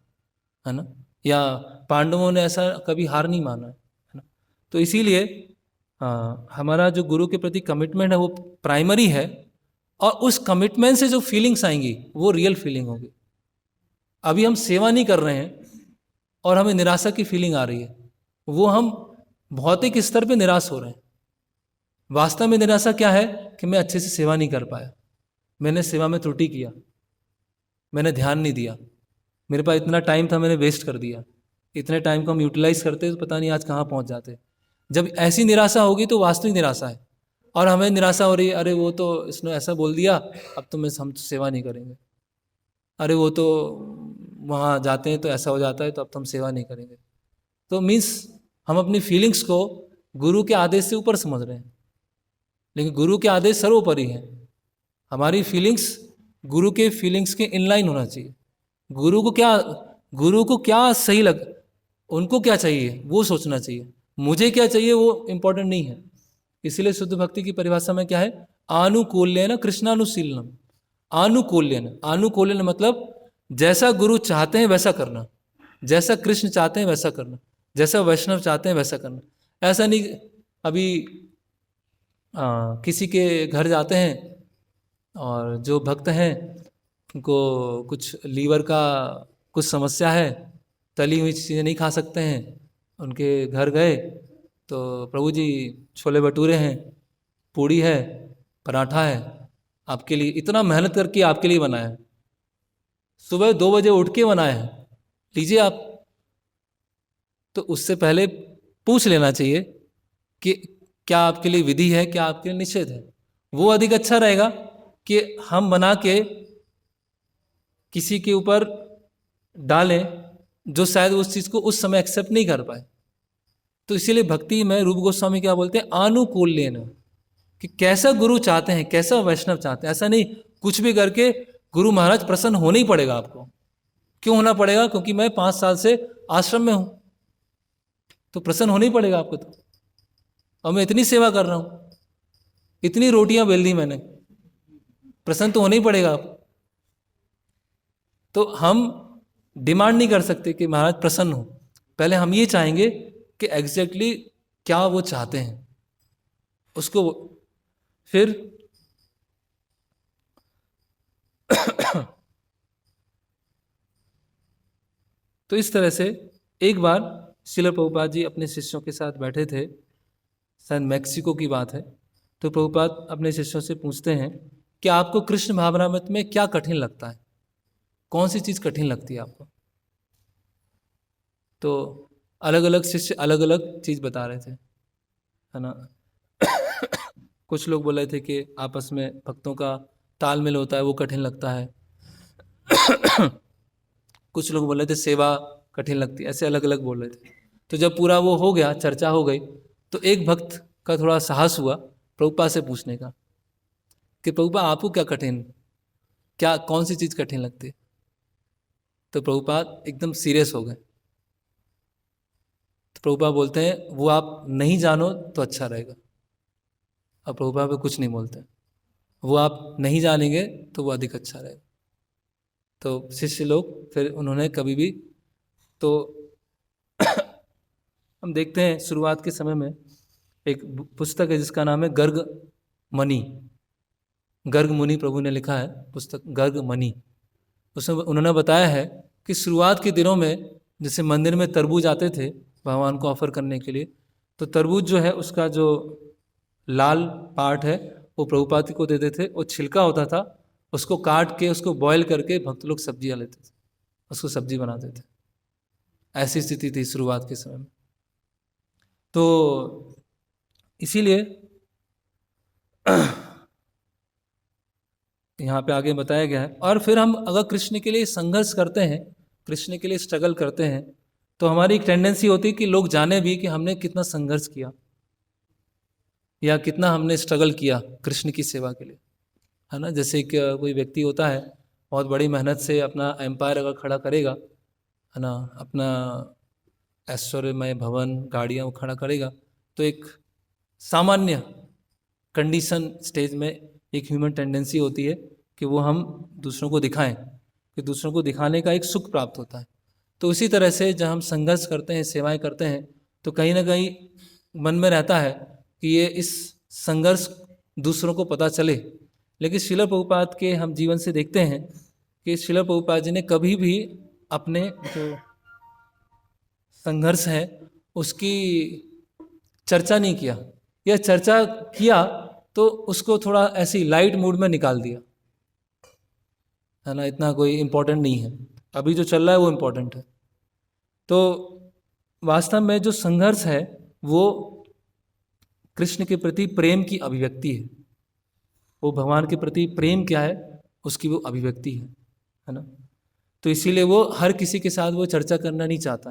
है ना, या पांडवों ने ऐसा कभी हार नहीं माना है ना। तो इसीलिए हमारा जो गुरु के प्रति कमिटमेंट है वो प्राइमरी है, और उस कमिटमेंट से जो फीलिंग्स आएंगी वो रियल फीलिंग होगी। अभी हम सेवा नहीं कर रहे हैं और हमें निराशा की फीलिंग आ रही है, वो हम भौतिक स्तर पे निराश हो रहे हैं। वास्तव में निराशा क्या है कि मैं अच्छे से सेवा नहीं कर पाया, मैंने सेवा में त्रुटि किया, मैंने ध्यान नहीं दिया, मेरे पास इतना टाइम था मैंने वेस्ट कर दिया, इतने टाइम को हम यूटिलाइज करते तो पता नहीं आज कहाँ पहुँच जाते। जब ऐसी निराशा होगी तो वास्तविक निराशा है, और हमें निराशा हो रही है, अरे वो तो इसने ऐसा बोल दिया, अब तो हम तो सेवा नहीं करेंगे, अरे वो तो वहाँ जाते हैं तो ऐसा हो जाता है तो अब तो हम सेवा नहीं करेंगे। तो मीन्स हम अपनी फीलिंग्स को गुरु के आदेश से ऊपर समझ रहे हैं, लेकिन गुरु के आदेश सर्वोपरि है। हमारी फीलिंग्स गुरु के फीलिंग्स के इनलाइन होना चाहिए। गुरु को क्या सही लग, उनको क्या चाहिए वो सोचना चाहिए, मुझे क्या चाहिए वो इम्पोर्टेंट नहीं है। इसलिए शुद्ध भक्ति की परिभाषा में क्या है, आनुकूल्यन कृष्णानुशीलनम। आनुकूल्यन, आनुकूल्यन मतलब जैसा गुरु चाहते हैं वैसा करना, जैसा कृष्ण चाहते हैं वैसा करना, जैसा वैष्णव चाहते हैं वैसा करना। ऐसा नहीं अभी किसी के घर जाते हैं और जो भक्त हैं उनको कुछ लीवर का कुछ समस्या है, तली हुई चीज़ें नहीं खा सकते हैं, उनके घर गए तो प्रभु जी छोले भटूरे हैं, पूड़ी है, पराठा है, आपके लिए इतना मेहनत करके आपके लिए बनाया है, सुबह 2 बजे उठ के बनाया है, लीजिए आप। तो उससे पहले पूछ लेना चाहिए कि क्या आपके लिए विधि है, क्या आपके लिए निषेध है। वो अधिक अच्छा रहेगा कि हम बना के किसी के ऊपर डालें जो शायद उस चीज़ को उस समय एक्सेप्ट नहीं कर पाए। तो इसीलिए भक्ति में रूप गोस्वामी क्या बोलते हैं, आनुकूल लेना, कि कैसा गुरु चाहते हैं, कैसा वैष्णव चाहते हैं। ऐसा नहीं कुछ भी करके गुरु महाराज प्रसन्न होना ही पड़ेगा आपको। क्यों होना पड़ेगा, क्योंकि मैं 5 साल से आश्रम में हूं, तो प्रसन्न होना ही पड़ेगा आपको। तो और मैं इतनी सेवा कर रहा हूं, इतनी रोटियां बेल दी मैंने, प्रसन्न तो होना ही पड़ेगा आप। तो हम डिमांड नहीं कर सकते कि महाराज प्रसन्न हो, पहले हम ये चाहेंगे कि एग्जैक्टली क्या वो चाहते हैं उसको। फिर तो इस तरह से एक बार श्रील प्रभुपाद जी अपने शिष्यों के साथ बैठे थे, शायद मैक्सिको की बात है। तो प्रभुपाद अपने शिष्यों से पूछते हैं कि आपको कृष्ण भावनामृत में क्या कठिन लगता है, कौन सी चीज़ कठिन लगती है आपको। तो अलग अलग शिष्य अलग अलग चीज़ बता रहे थे, है ना। कुछ लोग बोल रहे थे कि आपस में भक्तों का तालमेल होता है वो कठिन लगता है। कुछ लोग बोल रहे थे सेवा कठिन लगती है, ऐसे अलग अलग बोल रहे थे। तो जब पूरा वो हो गया, चर्चा हो गई, तो एक भक्त का थोड़ा साहस हुआ प्रभुपाद से पूछने का कि प्रभुपाद आपको क्या कठिन, क्या कौन सी चीज़ कठिन लगती है। तो प्रभुपाद एकदम सीरियस हो गए, तो प्रभुपाद बोलते हैं वो आप नहीं जानो तो अच्छा रहेगा। अब प्रभुपाद पे कुछ नहीं बोलते, वो आप नहीं जानेंगे तो वो अधिक अच्छा रहेगा। तो शिष्य लोग फिर उन्होंने कभी भी, तो हम देखते हैं शुरुआत के समय में एक पुस्तक है जिसका नाम है गर्ग मणि। गर्ग मुनि प्रभु ने लिखा है पुस्तक गर्ग मणि। उसमें उन्होंने बताया है कि शुरुआत के दिनों में जैसे मंदिर में तरबूज आते थे भगवान को ऑफर करने के लिए, तो तरबूज जो है उसका जो लाल पार्ट है वो प्रभुपाद को देते थे, वो छिलका होता था उसको काट के उसको बॉयल करके भक्त लोग सब्जियां लेते थे, उसको सब्जी बनाते थे। ऐसी स्थिति थी शुरुआत के समय में। तो इसीलिए यहाँ पे आगे बताया गया है। और फिर हम अगर कृष्ण के लिए संघर्ष करते हैं, कृष्ण के लिए स्ट्रगल करते हैं, तो हमारी एक टेंडेंसी होती है कि लोग जाने भी कि हमने कितना संघर्ष किया या कितना हमने स्ट्रगल किया कृष्ण की सेवा के लिए, है ना। जैसे कि कोई व्यक्ति होता है बहुत बड़ी मेहनत से अपना एम्पायर अगर खड़ा करेगा, है ना, अपना ऐश्वर्यमय भवन गाड़ियाँ वो खड़ा करेगा, तो एक सामान्य कंडीशन स्टेज में एक ह्यूमन टेंडेंसी होती है कि वो हम दूसरों को दिखाएं, कि दूसरों को दिखाने का एक सुख प्राप्त होता है। तो उसी तरह से जब हम संघर्ष करते हैं, सेवाएं करते हैं, तो कहीं ना कहीं मन में रहता है कि ये इस संघर्ष दूसरों को पता चले। लेकिन श्रील प्रभुपाद के हम जीवन से देखते हैं कि श्रील प्रभुपाद जी ने कभी भी अपने जो संघर्ष है उसकी चर्चा नहीं किया, या चर्चा किया तो उसको थोड़ा ऐसी लाइट मूड में निकाल दिया, है ना, इतना कोई इम्पोर्टेंट नहीं है, अभी जो चल रहा है वो इम्पोर्टेंट है। तो वास्तव में जो संघर्ष है वो कृष्ण के प्रति प्रेम की अभिव्यक्ति है, वो भगवान के प्रति प्रेम क्या है उसकी वो अभिव्यक्ति है ना। तो इसीलिए वो हर किसी के साथ वो चर्चा करना नहीं चाहता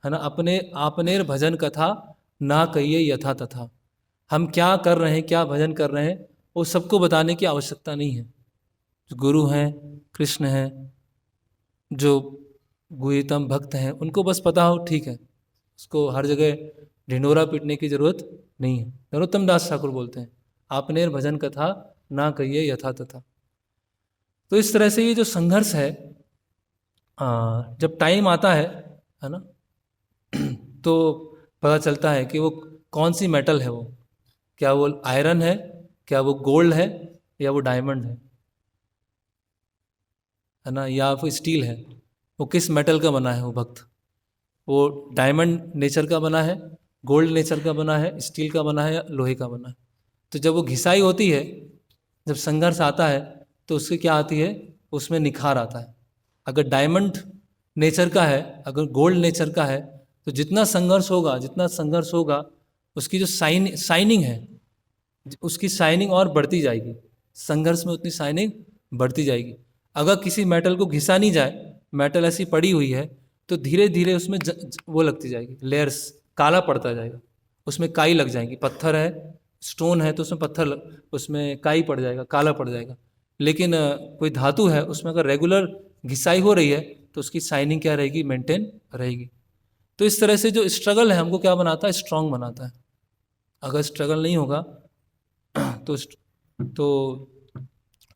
है ना। अपने आपनेर भजन कथा ना कहिए यथा तथा, हम क्या कर रहे हैं, क्या भजन कर रहे हैं, वो सबको बताने की आवश्यकता नहीं है। जो गुरु हैं, कृष्ण हैं, जो गुह्यतम भक्त हैं, उनको बस पता हो ठीक है, उसको हर जगह ढिंडोरा पीटने की जरूरत नहीं है। नरोत्तम दास ठाकुर बोलते हैं आपने भजन कथा ना कहिए यथा तथा। तो इस तरह से ये जो संघर्ष है, जब टाइम आता है ना, तो पता चलता है कि वो कौन सी मेटल है, वो क्या वो आयरन है, क्या वो गोल्ड है, या वो डायमंड है ना, या वो स्टील है। वो किस मेटल का बना है वो भक्त, वो डायमंड नेचर का बना है, गोल्ड नेचर का बना है, स्टील का बना है, या लोहे का बना है। तो जब वो घिसाई होती है, जब संघर्ष आता है, तो उससे क्या आती है, उसमें निखार आता है। अगर डायमंड नेचर का है, अगर गोल्ड नेचर का है, तो जितना संघर्ष होगा, जितना संघर्ष होगा, उसकी जो शाइनिंग है, उसकी शाइनिंग और बढ़ती जाएगी। संघर्ष में उतनी शाइनिंग बढ़ती जाएगी। अगर किसी मेटल को घिसा नहीं जाए, मेटल ऐसी पड़ी हुई है, तो धीरे धीरे उसमें वो लगती जाएगी, लेयर्स, काला पड़ता जाएगा, उसमें काई लग जाएगी। पत्थर है, स्टोन है, तो उसमें उसमें काई पड़ जाएगा, काला पड़ जाएगा। लेकिन कोई धातु है, उसमें अगर रेगुलर घिसाई हो रही है, तो उसकी शाइनिंग क्या रहेगी, मेंटेन रहेगी। तो इस तरह से जो स्ट्रगल है हमको क्या बनाता है, स्ट्रांग बनाता है। अगर स्ट्रगल नहीं होगा तो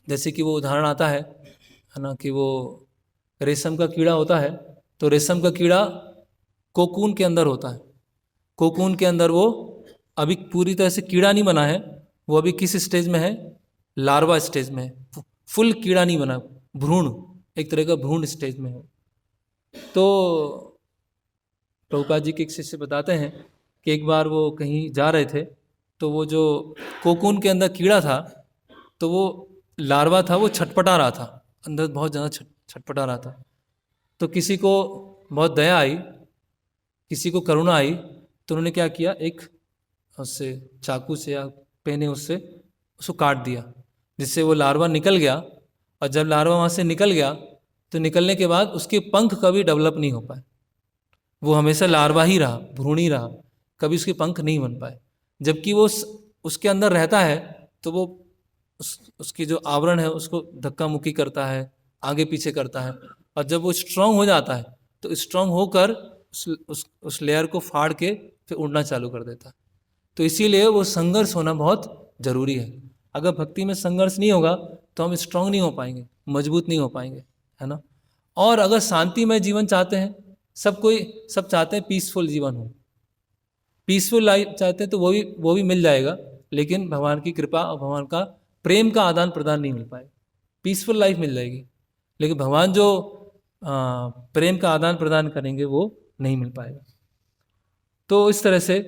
जैसे कि वो उदाहरण आता है ना, कि वो रेशम का कीड़ा होता है, तो रेशम का कीड़ा कोकून के अंदर होता है। कोकून के अंदर वो अभी पूरी तरह से कीड़ा नहीं बना है, वो अभी किस स्टेज में है, लार्वा स्टेज में है, फुल कीड़ा नहीं बना, भ्रूण, एक तरह का भ्रूण स्टेज में है। तो प्रभुपाद जी के एक शिष्य बताते हैं कि एक बार वो कहीं जा रहे थे, तो वो जो कोकून के अंदर कीड़ा था, तो वो लार्वा था, वो छटपटा रहा था, अंदर बहुत ज़्यादा छटपटा रहा था। तो किसी को बहुत दया आई, किसी को करुणा आई, तो उन्होंने क्या किया, एक उससे चाकू से या पेने उससे उसको काट दिया, जिससे वो लार्वा निकल गया। और जब लार्वा वहाँ से निकल गया, तो निकलने के बाद उसके पंख कभी डेवलप नहीं हो पाए, वो हमेशा लार्वा ही रहा, भ्रूण ही रहा, कभी उसके पंख नहीं बन पाए। जबकि वो उसके अंदर रहता है, तो वो उसकी जो आवरण है उसको धक्का मुक्की करता है, आगे पीछे करता है। और जब वो स्ट्रांग हो जाता है, तो स्ट्रांग होकर उस लेयर को फाड़ के फिर उड़ना चालू कर देता है। तो इसीलिए वो संघर्ष होना बहुत ज़रूरी है। अगर भक्ति में संघर्ष नहीं होगा तो हम स्ट्रांग नहीं हो पाएंगे, मजबूत नहीं हो पाएंगे, है ना। और अगर शांतिमय जीवन चाहते हैं, सब चाहते हैं पीसफुल जीवन हो, पीसफुल लाइफ चाहते हैं, तो वो भी मिल जाएगा, लेकिन भगवान की कृपा और भगवान का प्रेम का आदान प्रदान नहीं मिल पाएगा। पीसफुल लाइफ मिल जाएगी, लेकिन भगवान जो प्रेम का आदान प्रदान करेंगे वो नहीं मिल पाएगा। तो इस तरह से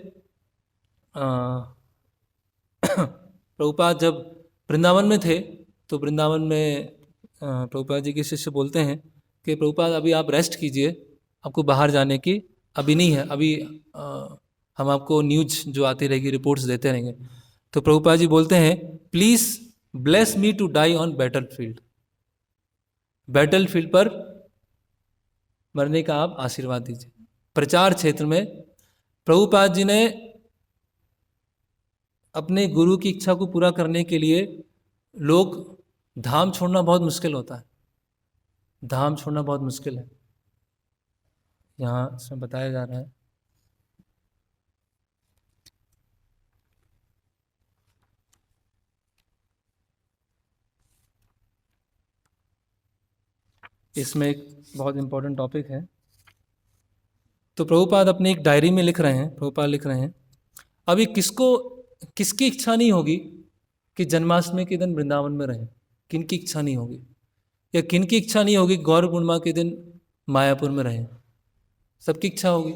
प्रभुपाद जब वृंदावन में थे तो वृंदावन में प्रभुपाद जी के शिष्य बोलते हैं कि प्रभुपाद अभी आप रेस्ट कीजिए, आपको बाहर जाने की अभी नहीं है, अभी हम आपको न्यूज जो आती रहेगी, रिपोर्ट्स देते रहेंगे। तो प्रभुपाद जी बोलते हैं, please bless me to die on battle field, battle field पर मरने का आप आशीर्वाद दीजिए। प्रचार क्षेत्र में प्रभुपाद जी ने अपने गुरु की इच्छा को पूरा करने के लिए, लोग धाम छोड़ना बहुत मुश्किल होता है, धाम छोड़ना बहुत मुश्किल है, यहाँ इसमें बताया जा रहा है। इसमें एक बहुत इंपॉर्टेंट टॉपिक है। तो प्रभुपाद अपनी एक डायरी में लिख रहे हैं, प्रभुपाद लिख रहे हैं, अभी किसकी इच्छा नहीं होगी कि जन्माष्टमी के दिन वृंदावन में रहें, किनकी इच्छा नहीं होगी, या किनकी इच्छा नहीं होगी गौर पूर्णिमा के दिन मायापुर में रहें। सबकी इच्छा होगी,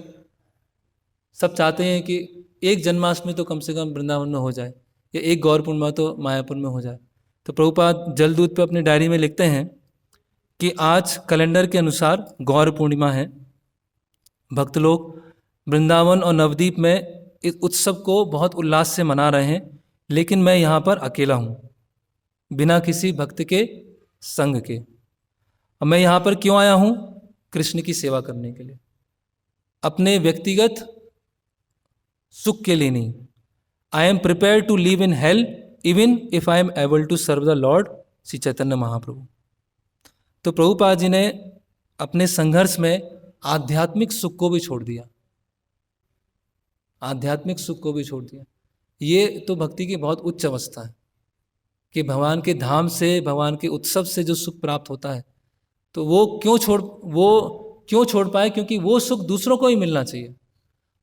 सब चाहते हैं कि एक जन्माष्टमी तो कम से कम वृंदावन में हो जाए, या एक गौर पूर्णिमा तो मायापुर में हो जाए। तो प्रभुपाद जलदूत पे अपनी डायरी में लिखते हैं कि आज कैलेंडर के अनुसार गौर पूर्णिमा है, भक्त लोग वृंदावन और नवद्वीप में इस उत्सव को बहुत उल्लास से मना रहे हैं, लेकिन मैं यहाँ पर अकेला हूँ, बिना किसी भक्त के संग के। और मैं यहाँ पर क्यों आया हूँ? कृष्ण की सेवा करने के लिए, अपने व्यक्तिगत सुख के लिए नहीं। I am prepare to live in hell even if I am able to serve the Lord, Shri Chaitanya Mahaprabhu. तो प्रभुपाद जी ने अपने संघर्ष में आध्यात्मिक सुख को भी छोड़ दिया, आध्यात्मिक सुख को भी छोड़ दिया। ये तो भक्ति की बहुत उच्च अवस्था है कि भगवान के धाम से, भगवान के उत्सव से जो सुख प्राप्त होता है, तो वो क्यों छोड़ पाए? क्योंकि वो सुख दूसरों को ही मिलना चाहिए,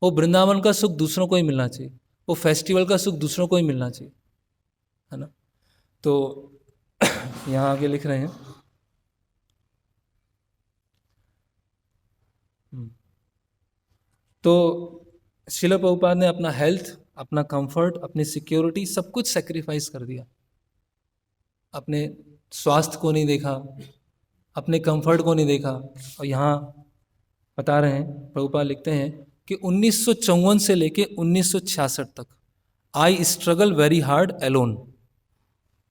वो वृंदावन का सुख दूसरों को ही मिलना चाहिए, वो फेस्टिवल का सुख दूसरों को ही मिलना चाहिए, है ना। तो यहाँ आगे लिख रहे हैं, तो श्रील प्रभुपाद ने अपना हेल्थ, अपना कंफर्ट, अपनी सिक्योरिटी सब कुछ सेक्रीफाइस कर दिया। अपने स्वास्थ्य को नहीं देखा, अपने कंफर्ट को नहीं देखा। और यहाँ बता रहे हैं, प्रभुपाद लिखते हैं कि 1954 से लेके 1966 तक I struggle very hard alone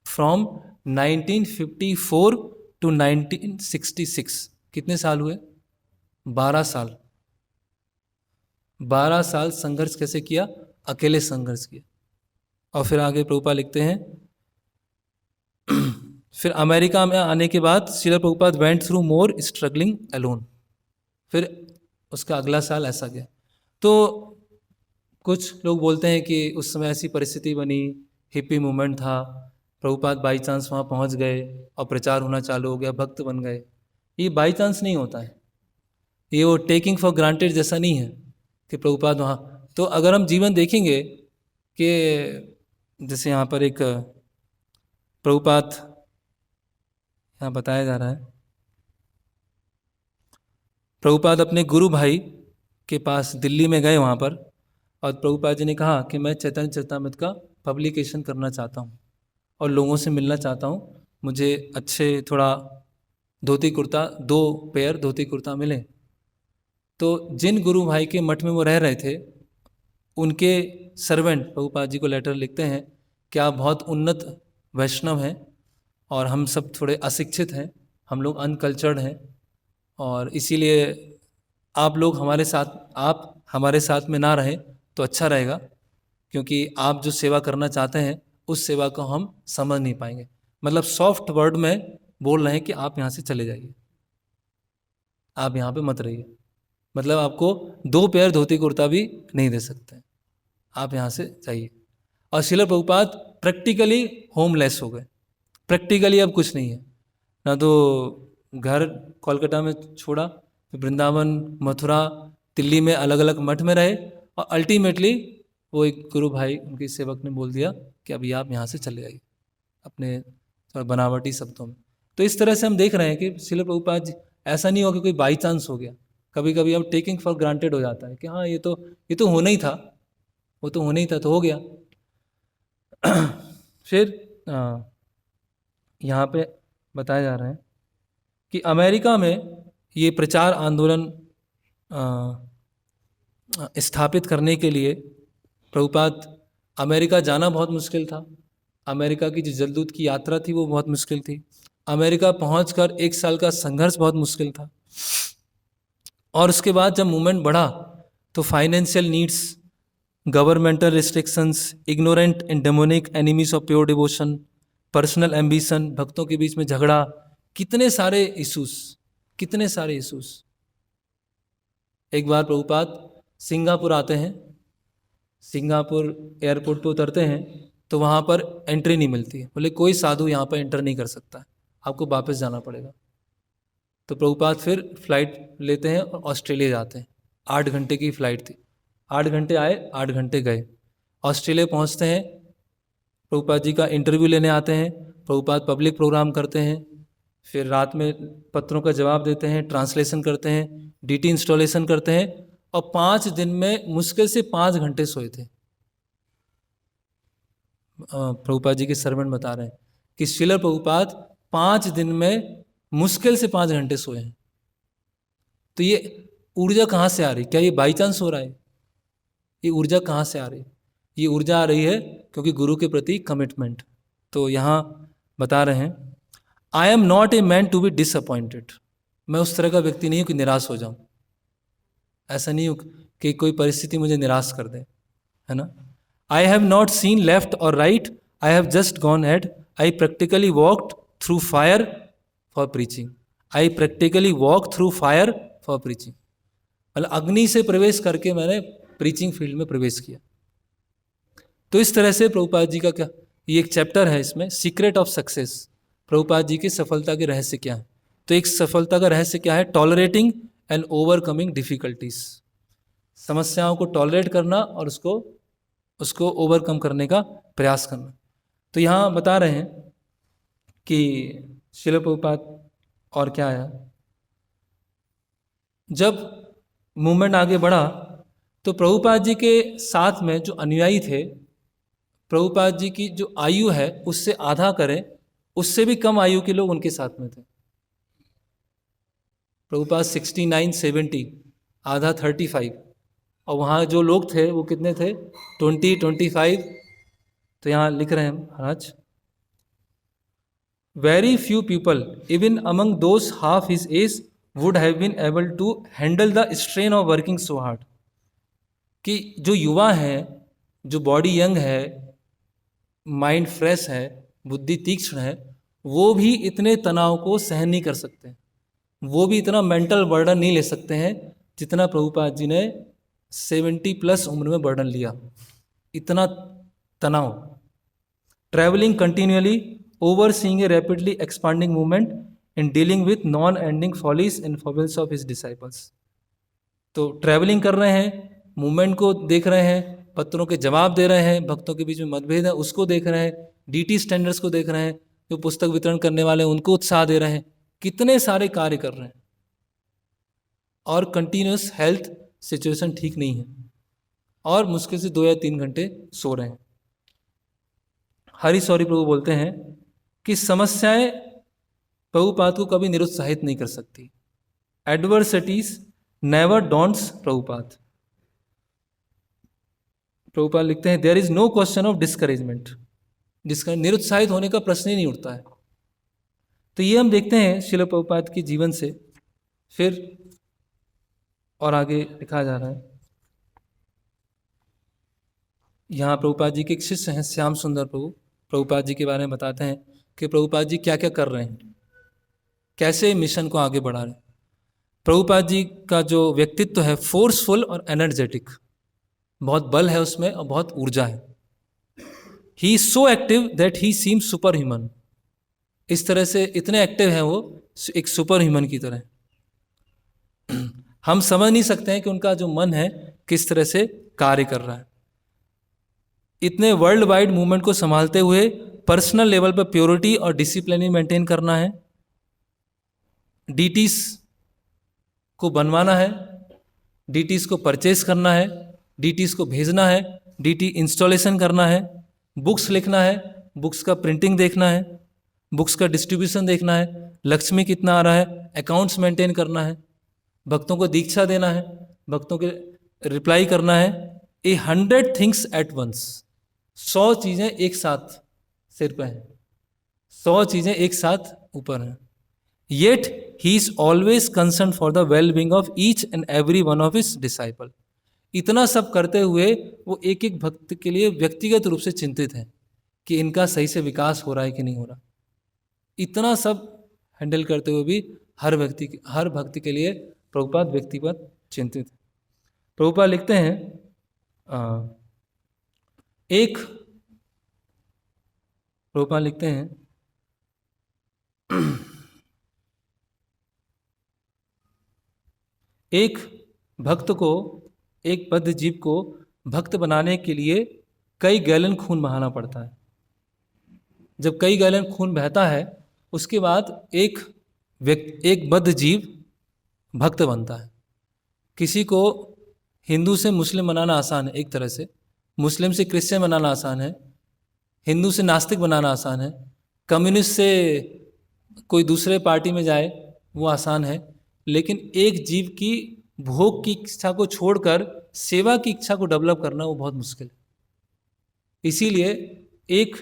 from 1954 to 1966। कितने साल हुए? 12 साल। 12 साल संघर्ष कैसे किया? अकेले संघर्ष किया। और फिर आगे प्रभुपाद लिखते हैं, फिर अमेरिका में आने के बाद श्रील प्रभुपाद वेंट थ्रू मोर स्ट्रगलिंग अलोन। फिर उसका अगला साल ऐसा गया। तो कुछ लोग बोलते हैं कि उस समय ऐसी परिस्थिति बनी, हिप्पी मूवमेंट था, प्रभुपाद बाई चांस वहाँ पहुँच गए और प्रचार होना चालू हो गया, भक्त बन गए। ये बाई चांस नहीं होता है, ये वो टेकिंग फॉर ग्रांटेड जैसा नहीं है कि प्रभुपाद वहाँ। तो अगर हम जीवन देखेंगे कि जैसे यहाँ पर एक प्रभुपाद यहाँ बताया जा रहा है, प्रभुपाद अपने गुरु भाई के पास दिल्ली में गए वहाँ पर, और प्रभुपाद जी ने कहा कि मैं चैतन्य चरितामृत का पब्लिकेशन करना चाहता हूँ और लोगों से मिलना चाहता हूँ, मुझे अच्छे थोड़ा धोती कुर्ता, 2 पेयर धोती कुर्ता मिले। तो जिन गुरु भाई के मठ में वो रह रहे थे, उनके सर्वेंट प्रभुपाद जी को लेटर लिखते हैं कि आप बहुत उन्नत वैष्णव हैं और हम सब थोड़े अशिक्षित हैं, हम लोग अनकल्चर्ड हैं, और इसीलिए आप हमारे साथ में ना रहें तो अच्छा रहेगा, क्योंकि आप जो सेवा करना चाहते हैं उस सेवा को हम समझ नहीं पाएंगे। मतलब सॉफ्ट वर्ड में बोल रहे हैं कि आप यहाँ से चले जाइए, आप यहाँ पे मत रहिए। मतलब आपको 2 पेयर धोती कुर्ता भी नहीं दे सकते, आप यहाँ से जाइए। और श्रील प्रभुपाद प्रैक्टिकली होमलेस हो गए, प्रैक्टिकली अब कुछ नहीं है, ना तो घर कोलकाता में छोड़ा, फिर वृंदावन, मथुरा, दिल्ली में अलग अलग मठ में रहे, और अल्टीमेटली वो एक गुरु भाई उनके सेवक ने बोल दिया कि अभी आप यहाँ से चले जाइए, अपने थोड़ा बनावटी शब्दों में। तो इस तरह से हम देख रहे हैं कि श्रील प्रभुपाद जी, ऐसा नहीं हो कि कोई बाई चांस हो गया, कभी कभी अब टेकिंग फॉर ग्रांटेड हो जाता है कि हाँ ये तो होना ही था, वो तो होना ही था तो हो गया। फिर यहाँ पे बताया जा रहा है कि अमेरिका में ये प्रचार आंदोलन स्थापित करने के लिए प्रभुपाद अमेरिका जाना बहुत मुश्किल था। अमेरिका की जो जलदूत की यात्रा थी वो बहुत मुश्किल थी। अमेरिका पहुंचकर 1 साल का संघर्ष बहुत मुश्किल था। और उसके बाद जब मूवमेंट बढ़ा तो financial needs, governmental restrictions, ignorant and demonic enemies of pure devotion, personal ambition, भक्तों के बीच में झगड़ा, कितने सारे इश्यूज, कितने सारे इश्यूज। एक बार प्रभुपाद सिंगापुर आते हैं, सिंगापुर एयरपोर्ट पे उतरते हैं तो वहाँ पर एंट्री नहीं मिलती है, बोले कोई साधु यहाँ पर एंटर नहीं कर सकता, आपको वापस जाना पड़ेगा। तो प्रभुपाद फिर फ्लाइट लेते हैं और ऑस्ट्रेलिया जाते हैं। 8 घंटे की फ़्लाइट थी, 8 घंटे आए 8 घंटे गए। ऑस्ट्रेलिया पहुँचते हैं, प्रभुपाद जी का इंटरव्यू लेने आते हैं, प्रभुपाद पब्लिक प्रोग्राम करते हैं, फिर रात में पत्रों का जवाब देते हैं, ट्रांसलेशन करते हैं, डीटी इंस्टॉलेशन करते हैं, और 5 दिन में मुश्किल से 5 घंटे सोए थे। प्रभुपाद जी के सर्वेंट बता रहे हैं कि श्रील प्रभुपाद 5 दिन में मुश्किल से 5 घंटे सोए हैं। तो ये ऊर्जा कहाँ से आ रही? क्या ये बाई चांस हो रहा है? ये ऊर्जा कहाँ से आ रही? ये ऊर्जा आ रही है क्योंकि गुरु के प्रति कमिटमेंट। तो यहाँ बता रहे हैं, I am not a man to be disappointed. मैं उस तरह का व्यक्ति नहीं हूँ कि निराश हो जाऊँ, ऐसा नहीं हूँ कि कोई परिस्थिति मुझे निराश कर दे, है ना। I have not seen left और right, I have just gone head, I practically walked through fire for preaching. I practically walk through fire for preaching, मतलब अग्नि से प्रवेश करके मैंने प्रीचिंग फील्ड में प्रवेश किया। तो इस तरह से प्रभुपाद जी का क्या, ये एक चैप्टर है इसमें, secret of success, Prabhupada ji की सफलता के रहस्य क्या है। तो एक सफलता का रहस्य क्या है? टॉलरेटिंग एंड ओवरकमिंग डिफिकल्टीज, समस्याओं को टॉलरेट करना और उसको ओवरकम करने का प्रयास करना। तो यहाँ बता रहे हैं कि श्रील प्रभुपाद और क्या आया, जब मूवमेंट आगे बढ़ा तो प्रभुपाद जी के साथ में जो अनुयायी थे, प्रभुपाद जी की जो आयु है उससे आधा करें, उससे भी कम आयु के लोग उनके साथ में थे। प्रभुपाद 69-70, आधा 35, और वहाँ जो लोग थे वो कितने थे? 20-25। तो यहाँ लिख रहे हैं Maharaj, very few people even among those half his age would have been able to handle the strain of working so hard. कि जो युवा है, जो बॉडी यंग है, माइंड फ्रेश है, बुद्धि तीक्ष्ण है, वो भी इतने तनाव को सहन नहीं कर सकते, वो भी इतना मेंटल बर्डन नहीं ले सकते हैं जितना प्रभुपाद जी ने 70+ उम्र में बर्डन लिया। इतना तनाव, travelling continually, overseeing a rapidly expanding movement and dealing with non-ending follies and foibles of his disciples। तो ट्रैवलिंग कर रहे हैं, मूवमेंट को देख रहे हैं, पत्रों के जवाब दे रहे हैं, भक्तों के बीच में मतभेद है उसको देख रहे हैं, डीटी स्टैंडर्ड्स को देख रहे हैं, जो पुस्तक वितरण करने वाले हैं उनको उत्साह दे रहे हैं, कितने सारे कार्य कर रहे हैं, और कंटिन्यूस हेल्थ सिचुएशन ठीक नहीं है, और मुश्किल से 2 या 3 घंटे सो रहे हैं। हरि सौरी प्रभु बोलते हैं कि समस्याएं प्रभुपाद को कभी निरुत्साहित नहीं कर सकती। Adversities never daunts Prabhupada. Prabhupada लिखते हैं, there is no question of discouragement, जिसका निरुत्साहित होने का प्रश्न ही नहीं उठता है। तो ये हम देखते हैं श्रील प्रभुपाद के जीवन से। फिर और आगे लिखा जा रहा है, यहाँ प्रभुपाद जी के एक शिष्य हैं श्याम सुंदर प्रभु, प्रभुपाद जी के बारे में बताते हैं कि प्रभुपाद जी क्या क्या कर रहे हैं, कैसे मिशन को आगे बढ़ा रहे हैं। प्रभुपाद जी का जो व्यक्तित्व है फोर्सफुल और एनर्जेटिक, बहुत बल है उसमें और बहुत ऊर्जा है। He is so active that he seem super human. इस तरह से इतने एक्टिव हैं वो, एक सुपर ह्यूमन की तरह। हम समझ नहीं सकते हैं कि उनका जो मन है किस तरह से कार्य कर रहा है। इतने वर्ल्ड वाइड मूवमेंट को संभालते हुए पर्सनल लेवल पर प्योरिटी और डिसिप्लिन मेंटेन करना है, डीटीज को बनवाना है, डीटीज को परचेज करना है, डीटीज को भेजना है, डीटी इंस्टॉलेशन करना है, बुक्स लिखना है, बुक्स का प्रिंटिंग देखना है, बुक्स का डिस्ट्रीब्यूशन देखना है, लक्ष्मी कितना आ रहा है, अकाउंट्स मेंटेन करना है, भक्तों को दीक्षा देना है, भक्तों के रिप्लाई करना है। 100 थिंग्स एट वंस, 100 चीज़ें एक साथ सिर पे हैं, 100 चीज़ें एक साथ ऊपर हैं। Yet he is always concern for the well being of each and every one of his disciple. इतना सब करते हुए वो एक एक भक्त के लिए व्यक्तिगत रूप से चिंतित है कि इनका सही से विकास हो रहा है कि नहीं हो रहा। इतना सब हैंडल करते हुए भी हर भक्ति के लिए प्रभुपाद व्यक्तिगत चिंतित है। प्रभुपाद लिखते हैं प्रभुपाद लिखते हैं एक भक्त को, एक बद्ध जीव को भक्त बनाने के लिए कई गैलन खून बहाना पड़ता है। जब कई गैलन खून बहता है उसके बाद एक बद्ध जीव भक्त बनता है। किसी को हिंदू से मुस्लिम बनाना आसान है, एक तरह से मुस्लिम से क्रिश्चियन बनाना आसान है, हिंदू से नास्तिक बनाना आसान है, कम्युनिस्ट से कोई दूसरे पार्टी में जाए वो आसान है, लेकिन एक जीव की भोग की इच्छा को छोड़कर सेवा की इच्छा को डेवलप करना वो बहुत मुश्किल है। इसीलिए एक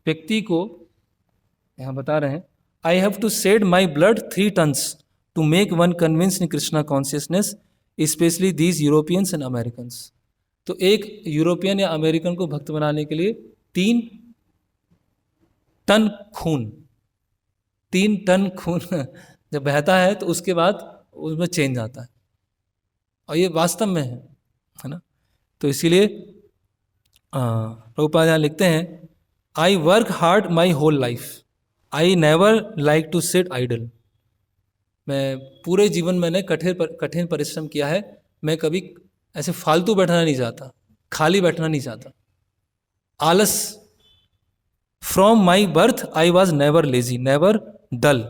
व्यक्ति को यहाँ बता रहे हैं, I have to shed my blood 3 tons to make one convince in Krishna consciousness, especially these Europeans and Americans. तो एक यूरोपियन या अमेरिकन को भक्त बनाने के लिए 3 टन खून, 3 टन खून जब बहता है तो उसके बाद उसमें चेंज आता है, और ये वास्तव में है ना। तो इसीलिए प्रभुपाद यहाँ लिखते हैं, I work hard my whole life, I never like to sit idle. मैं पूरे जीवन मैंने कठिन परिश्रम किया है, मैं कभी ऐसे फालतू बैठना नहीं चाहता, खाली बैठना नहीं चाहता। आलस, from my birth I was never lazy never dull,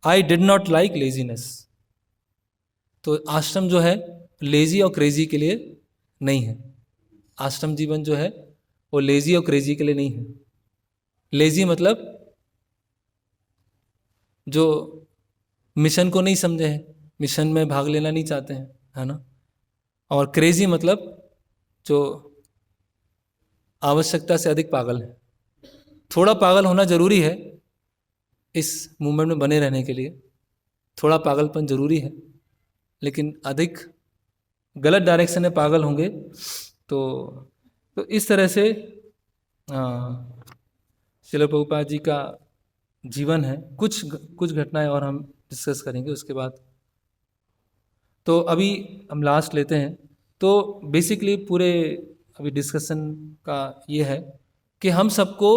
I did not like laziness. तो आश्रम जो है लेजी और क्रेजी के लिए नहीं है। आश्रम जीवन जो है वो लेजी और क्रेजी के लिए नहीं है। लेजी मतलब जो मिशन को नहीं समझे हैं, मिशन में भाग लेना नहीं चाहते हैं, है ना। और क्रेजी मतलब जो आवश्यकता से अधिक पागल है। थोड़ा पागल होना जरूरी है इस मूवमेंट में बने रहने के लिए, थोड़ा पागलपन जरूरी है, लेकिन अधिक गलत डायरेक्शन में पागल होंगे तो इस तरह से श्रील प्रभुपाद जी का जीवन है। कुछ घटनाएं और हम डिस्कस करेंगे उसके बाद। तो अभी हम लास्ट लेते हैं। तो बेसिकली पूरे अभी डिस्कशन का ये है कि हम सबको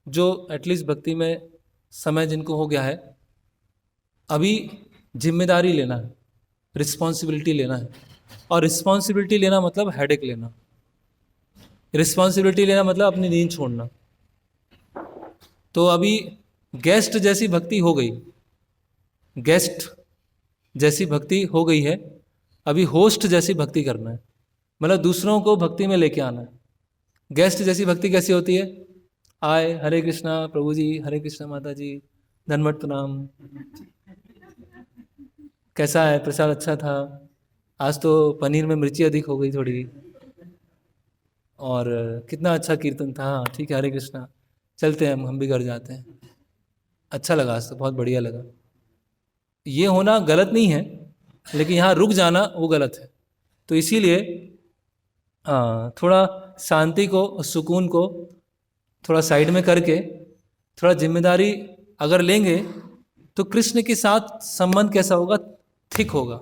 जो एटलीस्ट भक्ति में समय जिनको हो गया है, अभी जिम्मेदारी लेना है, रिस्पॉन्सिबिलिटी लेना है। और रिस्पॉन्सिबिलिटी लेना मतलब हेडेक लेना, रिस्पॉन्सिबिलिटी लेना मतलब अपनी नींद छोड़ना। तो अभी गेस्ट जैसी भक्ति हो गई, गेस्ट जैसी भक्ति हो गई है, अभी होस्ट जैसी भक्ति करना है, मतलब दूसरों को भक्ति में लेके आना है। गेस्ट जैसी भक्ति कैसी होती है? आए, हरे कृष्णा प्रभु जी, हरे कृष्णा माता जी, धन्यवाद प्रणाम, कैसा है प्रसाद? अच्छा था, आज तो पनीर में मिर्ची अधिक हो गई थोड़ी, और कितना अच्छा कीर्तन था, हाँ ठीक है, हरे कृष्णा, चलते हैं हम भी घर जाते हैं, अच्छा लगा आज तो, बहुत बढ़िया लगा। ये होना गलत नहीं है, लेकिन यहाँ रुक जाना वो गलत है। तो इसीलिए थोड़ा शांति को, सुकून को थोड़ा साइड में करके थोड़ा जिम्मेदारी अगर लेंगे तो कृष्ण के साथ संबंध कैसा होगा? ठीक होगा।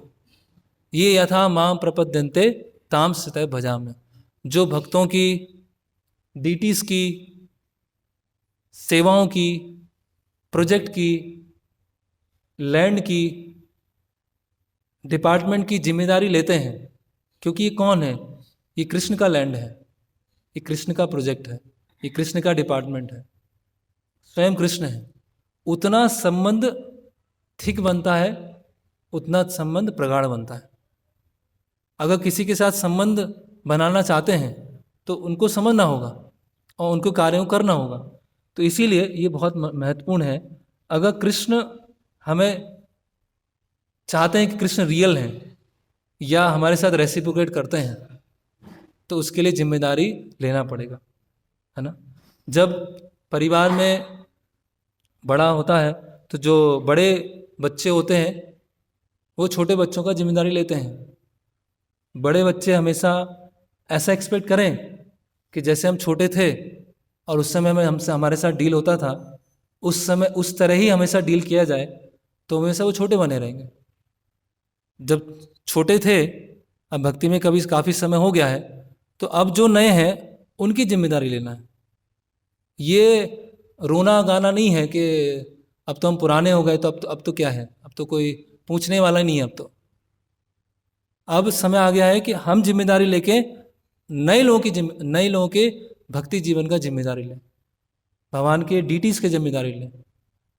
ये यथा माम प्रपद्यन्ते ताम सतः भजाम्य। जो भक्तों की, डीटीज की, सेवाओं की, प्रोजेक्ट की, लैंड की, डिपार्टमेंट की जिम्मेदारी लेते हैं, क्योंकि ये कौन है? ये कृष्ण का लैंड है, ये कृष्ण का प्रोजेक्ट है, ये कृष्ण का डिपार्टमेंट है, स्वयं कृष्ण है। उतना संबंध ठीक बनता है, उतना संबंध प्रगाढ़ बनता है। अगर किसी के साथ संबंध बनाना चाहते हैं तो उनको समझना होगा और उनको कार्यों करना होगा। तो इसीलिए ये बहुत महत्वपूर्ण है। अगर कृष्ण हमें चाहते हैं कि कृष्ण रियल हैं या हमारे साथ रेसिप्रोकेट करते हैं, तो उसके लिए जिम्मेदारी लेना पड़ेगा, है ना। जब परिवार में बड़ा होता है तो जो बड़े बच्चे होते हैं वो छोटे बच्चों का जिम्मेदारी लेते हैं। बड़े बच्चे हमेशा ऐसा एक्सपेक्ट करें कि जैसे हम छोटे थे और उस समय में हमसे हमारे साथ डील होता था, उस समय उस तरह ही हमेशा डील किया जाए, तो हमेशा वो छोटे बने रहेंगे। जब छोटे थे, अब भक्ति में कभी काफ़ी समय हो गया है, तो अब जो नए हैं उनकी जिम्मेदारी लेना है। ये रोना गाना नहीं है कि अब तो हम पुराने हो गए तो अब तो क्या है, अब तो कोई पूछने वाला नहीं है। अब समय आ गया है कि हम जिम्मेदारी लेके नए लोगों के भक्ति जीवन का जिम्मेदारी लें, भगवान के डीटीज की जिम्मेदारी लें,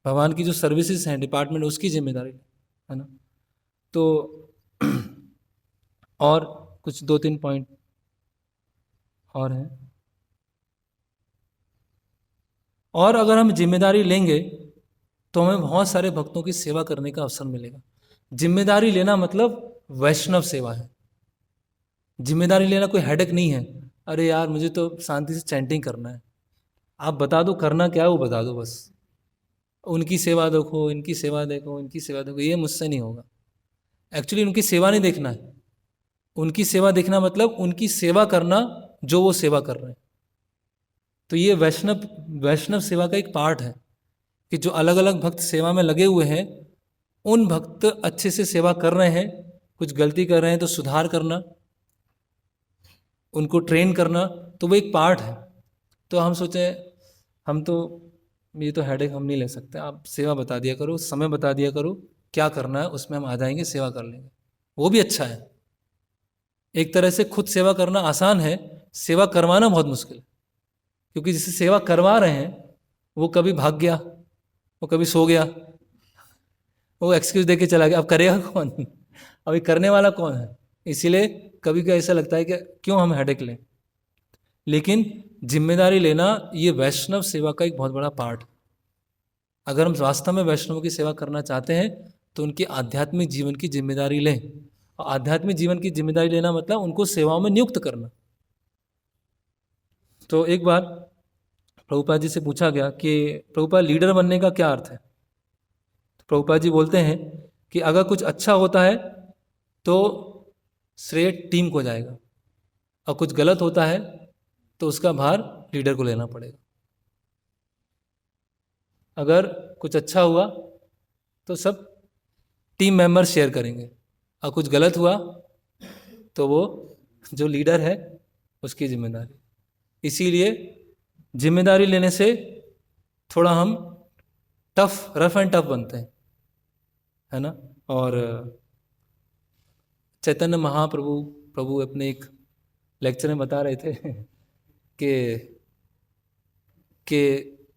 भगवान की जो सर्विसेज हैं डिपार्टमेंट उसकी जिम्मेदारी लें, है ना। तो और कुछ 2-3 पॉइंट और हैं। और अगर हम जिम्मेदारी लेंगे तो हमें बहुत सारे भक्तों की सेवा करने का अवसर मिलेगा। जिम्मेदारी लेना मतलब वैष्णव सेवा है। जिम्मेदारी लेना कोई हेडेक नहीं है, अरे यार मुझे तो शांति से चैंटिंग करना है। आप बता दो करना क्या है, वो बता दो बस। उनकी सेवा देखो, इनकी सेवा देखो, इनकी सेवा देखो, ये मुझसे नहीं होगा। एक्चुअली उनकी सेवा नहीं देखना है, उनकी सेवा देखना मतलब उनकी सेवा करना जो वो सेवा कर रहे हैं। तो ये वैष्णव सेवा का एक पार्ट है कि जो अलग अलग भक्त सेवा में लगे हुए हैं, उन भक्त अच्छे से सेवा कर रहे हैं, कुछ गलती कर रहे हैं तो सुधार करना, उनको ट्रेन करना, तो वो एक पार्ट है। तो हम सोचे हम तो ये तो हेडेक हम नहीं ले सकते, आप सेवा बता दिया करो, समय बता दिया करो, क्या करना है उसमें हम आ जाएंगे, सेवा कर लेंगे। वो भी अच्छा है। एक तरह से खुद सेवा करना आसान है, सेवा करवाना बहुत मुश्किल है। क्योंकि जिसे सेवा करवा रहे हैं वो कभी भाग गया, वो कभी सो गया, वो एक्सक्यूज दे के चला गया, अब करेगा कौन? अभी करने वाला कौन है? इसीलिए कभी कभी ऐसा लगता है कि क्यों हम हेडेक लें। लेकिन जिम्मेदारी लेना ये वैष्णव सेवा का एक बहुत बड़ा पार्ट है। अगर हम वास्तव में वैष्णवों की सेवा करना चाहते हैं तो उनके आध्यात्मिक जीवन की जिम्मेदारी लें। और आध्यात्मिक जीवन की जिम्मेदारी लेना मतलब उनको सेवाओं में नियुक्त करना। तो एक बार प्रभुपाद जी से पूछा गया कि प्रभुपाद लीडर बनने का क्या अर्थ है। तो प्रभुपाद जी बोलते हैं कि अगर कुछ अच्छा होता है तो श्रेय टीम को जाएगा, और कुछ गलत होता है तो उसका भार लीडर को लेना पड़ेगा। अगर कुछ अच्छा हुआ तो सब टीम मेंबर शेयर करेंगे, और कुछ गलत हुआ तो वो जो लीडर है उसकी जिम्मेदारी। इसीलिए जिम्मेदारी लेने से थोड़ा हम रफ एंड टफ बनते हैं, है ना। और चैतन्य महाप्रभु प्रभु अपने एक लेक्चर में बता रहे थे कि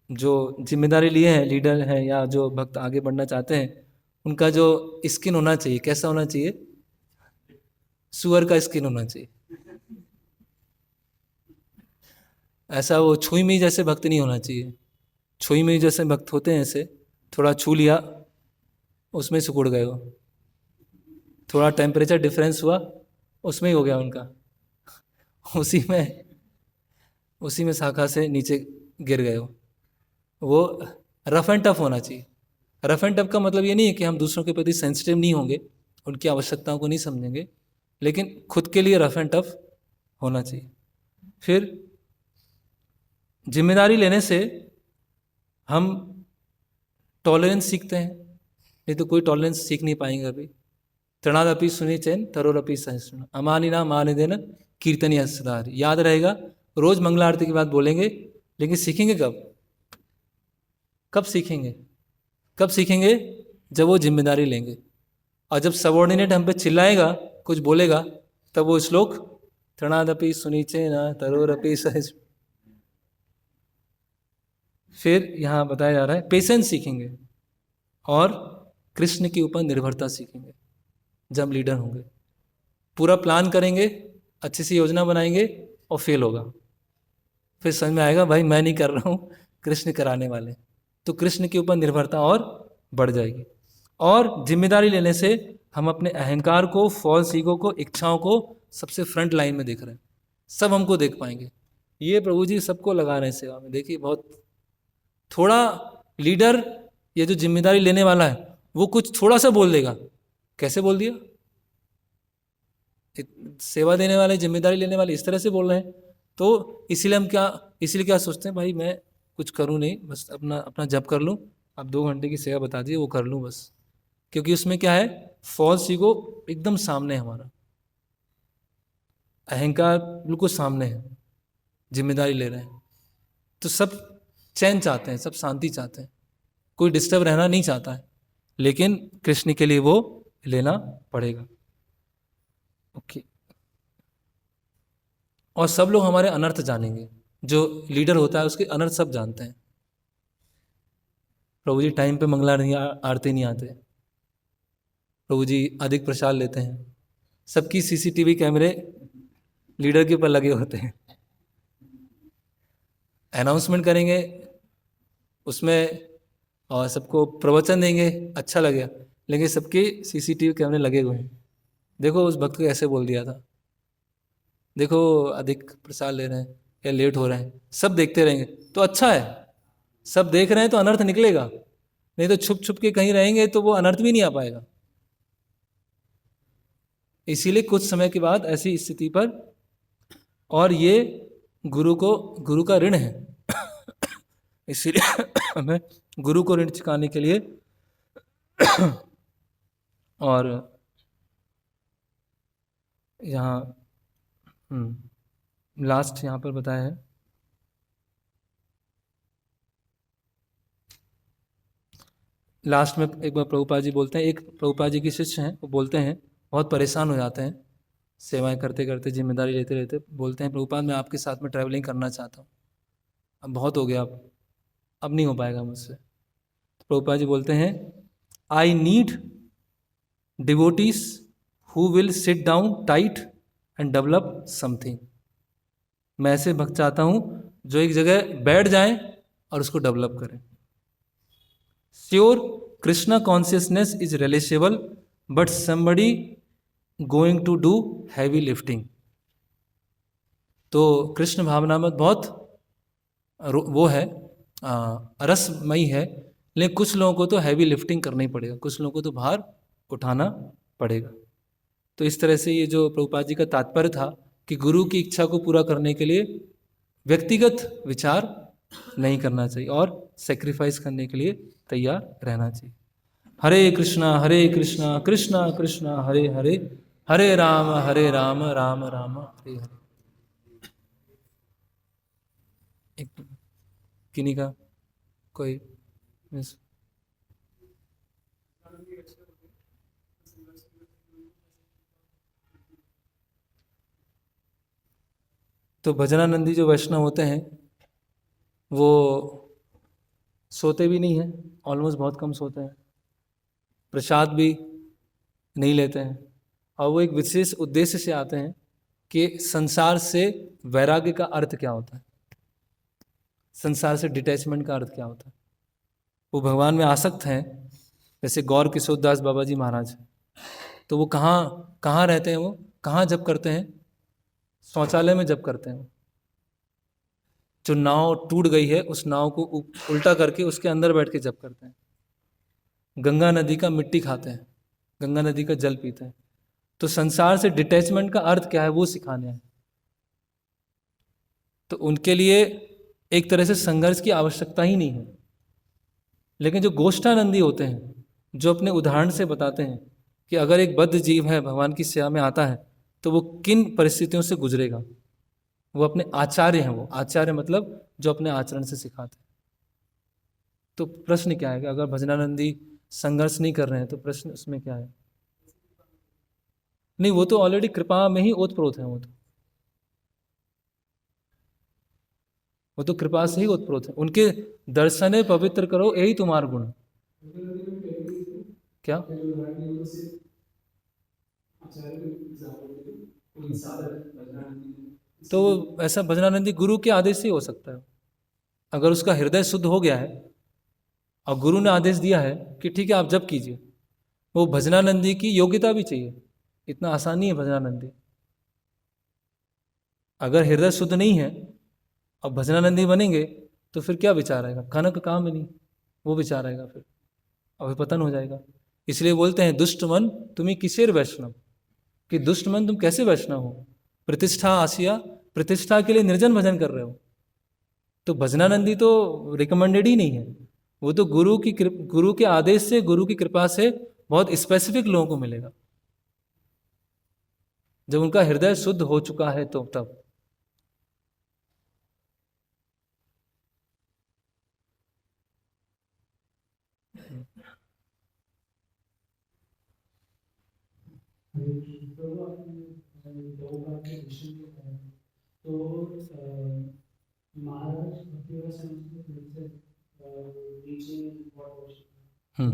जो जिम्मेदारी लिए हैं लीडर हैं या जो भक्त आगे बढ़ना चाहते हैं, उनका जो स्किन होना चाहिए, कैसा होना चाहिए? सुअर का स्किन होना चाहिए। ऐसा वो छुई में जैसे भक्त नहीं होना चाहिए। छुई में जैसे भक्त होते हैं, ऐसे थोड़ा छू लिया उसमें सिकुड़ गए, वो थोड़ा टेम्परेचर डिफरेंस हुआ उसमें ही हो गया उनका, उसी में शाखा से नीचे गिर गए। वो रफ एंड टफ होना चाहिए। रफ एंड टफ का मतलब ये नहीं है कि हम दूसरों के प्रति सेंसिटिव नहीं होंगे, उनकी आवश्यकताओं को नहीं समझेंगे, लेकिन खुद के लिए रफ एंड टफ होना चाहिए। फिर जिम्मेदारी लेने से हम टॉलरेंस सीखते हैं, नहीं तो कोई टॉलरेंस सीख नहीं पाएंगे अभी। तृणादपि सुनिचैन तरोरपि सहिष्णु अमानिना मानिदेन कीर्तनीय सदार। याद रहेगा, रोज मंगला आरती की बात बोलेंगे, लेकिन सीखेंगे कब? कब सीखेंगे? कब सीखेंगे? जब वो जिम्मेदारी लेंगे। और जब सबॉर्डिनेट हम पे चिल्लाएगा, कुछ बोलेगा, तब वो श्लोक तृणादपि सुनिचैन तरोरपि सहिष्णु। फिर यहाँ बताया जा रहा है पेशेंस सीखेंगे और कृष्ण के ऊपर निर्भरता सीखेंगे। जब लीडर होंगे, पूरा प्लान करेंगे, अच्छी सी योजना बनाएंगे और फेल होगा, फिर समझ में आएगा भाई मैं नहीं कर रहा हूँ, कृष्ण कराने वाले। तो कृष्ण के ऊपर निर्भरता और बढ़ जाएगी। और जिम्मेदारी लेने से हम अपने अहंकार को, फॉल्स ईगो को, इच्छाओं को सबसे फ्रंट लाइन में देख रहे हैं, सब हमको देख पाएंगे। ये प्रभु जी सबको लगा रहे हैं सेवा में। देखिए, बहुत थोड़ा लीडर, ये जो जिम्मेदारी लेने वाला है, वो कुछ थोड़ा सा बोल देगा, कैसे बोल दिया, सेवा देने वाले, जिम्मेदारी लेने वाले इस तरह से बोल रहे हैं। तो इसीलिए क्या सोचते हैं, भाई मैं कुछ करूं नहीं, बस अपना जप कर लूं, अब 2 घंटे की सेवा बता दी वो कर लूं बस। क्योंकि उसमें क्या है, फॉल्स ईगो एकदम सामने है, हमारा अहंकार बिल्कुल सामने है, जिम्मेदारी ले रहे हैं। तो सब चैन चाहते हैं, सब शांति चाहते हैं, कोई डिस्टर्ब रहना नहीं चाहता है, लेकिन कृष्ण के लिए वो लेना पड़ेगा। ओके। और सब लोग हमारे अनर्थ जानेंगे, जो लीडर होता है उसके अनर्थ सब जानते हैं। प्रभु जी टाइम पे मंगला नहीं आरती नहीं आते, प्रभु जी अधिक प्रसाद लेते हैं, सबकी सीसीटीवी कैमरे लीडर के ऊपर लगे होते हैं, अनाउंसमेंट करेंगे उसमें और सबको प्रवचन देंगे, अच्छा लगेगा, लेकिन सबके सीसीटीवी कैमरे लगे हुए हैं। देखो उस भक्त को ऐसे बोल दिया था, देखो अधिक प्रसाद ले रहे हैं या लेट हो रहे हैं, सब देखते रहेंगे तो अच्छा है। सब देख रहे हैं तो अनर्थ निकलेगा, नहीं तो छुप छुप के कहीं रहेंगे तो वो अनर्थ भी नहीं आ पाएगा। इसीलिए कुछ समय के बाद ऐसी स्थिति पर, और ये गुरु का ऋण है, इसीलिए हमें गुरु को ऋण चुकाने के लिए और यहाँ लास्ट यहाँ पर बताया है, लास्ट में एक बार प्रभुपाद जी बोलते हैं, एक प्रभुपाद जी के शिष्य हैं, वो बोलते हैं, बहुत परेशान हो जाते हैं सेवाएं करते करते, जिम्मेदारी लेते रहते, बोलते हैं प्रभुपाद मैं आपके साथ में ट्रैवलिंग करना चाहता हूँ, अब बहुत हो गया, अब नहीं हो पाएगा मुझसे। तो प्रभुपाद जी बोलते हैं, I need devotees who will sit down tight and develop something. मैं ऐसे भक्त चाहता हूँ जो एक जगह बैठ जाएं और उसको डेवलप करें। Sure Krishna consciousness is relishable but somebody going to do heavy lifting. तो कृष्ण भावना में बहुत वो है, रसमयी है, लेकिन कुछ लोगों को तो हैवी लिफ्टिंग करना ही पड़ेगा, कुछ लोगों को तो भार उठाना पड़ेगा। तो इस तरह से ये जो प्रभुपाद जी का तात्पर्य था कि गुरु की इच्छा को पूरा करने के लिए व्यक्तिगत विचार नहीं करना चाहिए और सेक्रीफाइस करने के लिए तैयार रहना चाहिए। हरे कृष्णा कृष्णा कृष्णा हरे हरे, हरे राम राम राम हरे हरे। एक किन्हीं का कोई मिस? तो भजनानंदी जो वैष्णव होते हैं वो सोते भी नहीं हैं, ऑलमोस्ट बहुत कम सोते हैं, प्रसाद भी नहीं लेते हैं, और वो एक विशेष उद्देश्य से आते हैं कि संसार से वैराग्य का अर्थ क्या होता है, संसार से डिटैचमेंट का अर्थ क्या होता है। वो भगवान में आसक्त हैं, जैसे गौर किशोर दास बाबा जी महाराज, तो वो कहाँ रहते हैं, वो कहाँ जप करते हैं, शौचालय में जप करते हैं। जो नाव टूट गई है उस नाव को उल्टा करके उसके अंदर बैठ के जप करते हैं। गंगा नदी का मिट्टी खाते हैं, गंगा नदी का जल पीते हैं। तो संसार से डिटैचमेंट का अर्थ क्या है वो सिखाने हैं। तो उनके लिए एक तरह से संघर्ष की आवश्यकता ही नहीं है। लेकिन जो गोष्ठानंदी होते हैं, जो अपने उदाहरण से बताते हैं कि अगर एक बद्ध जीव है भगवान की सेवा में आता है तो वो किन परिस्थितियों से गुजरेगा। वो अपने आचार्य हैं, वो आचार्य मतलब जो अपने आचरण से सिखाते हैं। तो प्रश्न क्या है कि अगर भजनानंदी संघर्ष नहीं कर रहे हैं तो प्रश्न उसमें क्या है? नहीं, वो तो ऑलरेडी कृपा में ही ओतप्रोत है। वो तो कृपा से ही ओतप्रोत है। उनके दर्शने पवित्र करो यही तुम्हारा गुण है। क्या? तो ऐसा भजनानंदी गुरु के आदेश से ही हो सकता है। अगर उसका हृदय शुद्ध हो गया है और गुरु ने आदेश दिया है कि ठीक है आप जप कीजिए, वो भजनानंदी की योग्यता भी चाहिए। इतना आसान नहीं है भजनानंदी। अगर हृदय शुद्ध नहीं है और भजनानंदी बनेंगे तो फिर क्या विचार आएगा? खाना का काम ही नहीं, वो विचार आएगा फिर, और फिर पतन हो जाएगा। इसलिए बोलते हैं दुष्ट मन तुम्हें किसेर वैष्णव, कि दुष्ट मन तुम कैसे वैष्णव हो? प्रतिष्ठा आसिया, प्रतिष्ठा के लिए निर्जन भजन कर रहे हो। तो भजनानंदी तो रिकमेंडेड ही नहीं है। वो तो गुरु के आदेश से, गुरु की कृपा से बहुत स्पेसिफिक लोगों को मिलेगा, जब उनका हृदय शुद्ध हो चुका है तो तब। हम्म।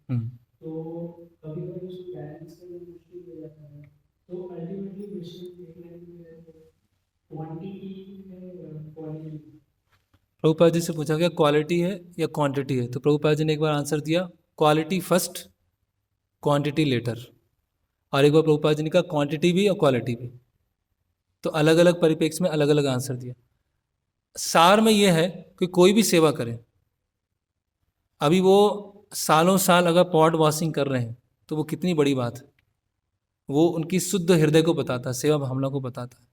हम्म। प्रभुपाद जी से पूछा गया क्वालिटी है या क्वांटिटी है, तो प्रभुपाद जी ने एक बार आंसर दिया क्वालिटी फर्स्ट क्वांटिटी लेटर, और एक बार प्रभुपाद जी ने कहा क्वांटिटी भी और क्वालिटी भी। तो अलग अलग परिप्रेक्ष्य में अलग अलग आंसर दिया। सार में यह है कि कोई भी सेवा करें, अभी वो सालों साल अगर पॉट वॉशिंग कर रहे हैं तो वो कितनी बड़ी बात है। वो उनकी शुद्ध हृदय को बताता है, सेवा भावना को बताता है।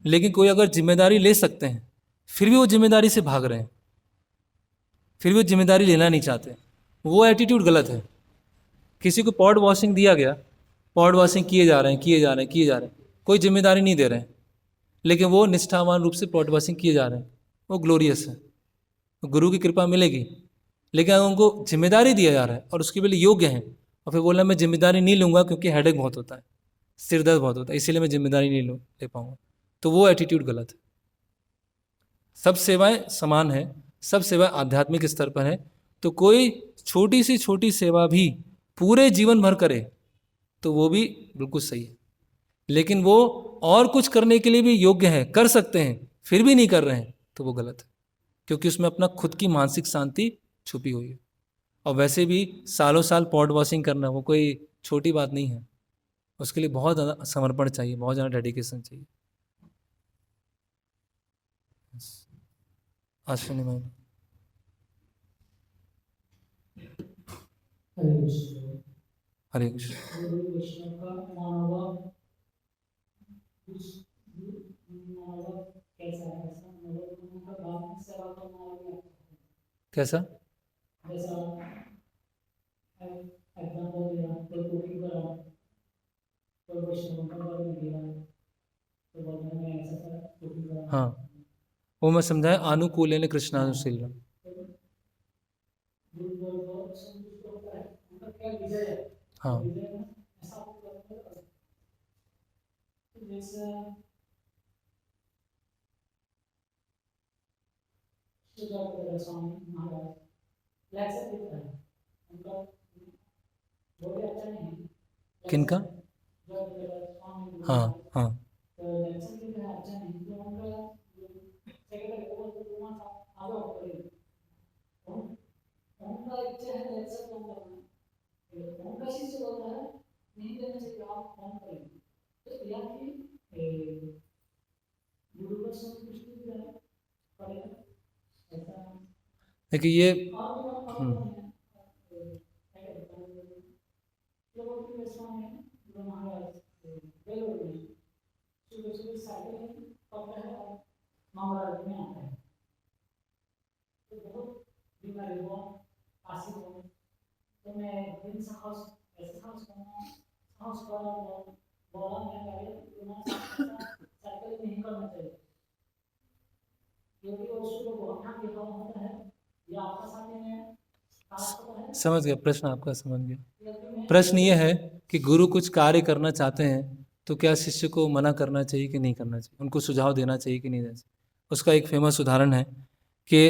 लेकिन कोई अगर जिम्मेदारी ले सकते हैं फिर भी वो जिम्मेदारी से भाग रहे हैं, फिर भी वो जिम्मेदारी लेना नहीं चाहते, वो एटीट्यूड गलत है। किसी को पॉट वॉशिंग दिया गया, पॉट वॉशिंग किए जा रहे हैं, किए जा रहे हैं, किए जा रहे हैं, कोई जिम्मेदारी नहीं दे रहे हैं, लेकिन वो निष्ठावान रूप से पॉट वॉशिंग किए जा रहे हैं, वो ग्लोरियस है, गुरु की कृपा मिलेगी। लेकिन अगर उनको जिम्मेदारी दिया जा रहा है और उसके लिए योग्य हैं, और फिर बोला मैं जिम्मेदारी नहीं लूँगा क्योंकि हेडेक बहुत होता है, सिर दर्द बहुत होता है, इसीलिए मैं जिम्मेदारी नहीं ले पाऊँगा, तो वो एटीट्यूड गलत है। सब सेवाएं समान है, सब सेवाएं आध्यात्मिक स्तर पर है, तो कोई छोटी सी छोटी सेवा भी पूरे जीवन भर करे तो वो भी बिल्कुल सही है। लेकिन वो और कुछ करने के लिए भी योग्य है, कर सकते हैं, फिर भी नहीं कर रहे हैं तो वो गलत है, क्योंकि उसमें अपना खुद की मानसिक शांति छुपी हुई है। और वैसे भी सालों साल पॉट वॉशिंग करना वो कोई छोटी बात नहीं है, उसके लिए बहुत ज़्यादा समर्पण चाहिए, बहुत ज़्यादा डेडिकेशन चाहिए। अश्विनी मैम। हरे कृष्ण। कैसा? हाँ, वो मैं समझाया आनुकूल्यन कृष्णानुशील। हाँ। किनका? हाँ हाँ। देखिए ये समझ गया प्रश्न आपका, समझ गया। प्रश्न ये है कि गुरु कुछ कार्य करना चाहते हैं तो क्या शिष्य को मना करना चाहिए कि नहीं करना चाहिए, उनको सुझाव देना चाहिए कि नहीं देना चाहिए। उसका एक फेमस उदाहरण है कि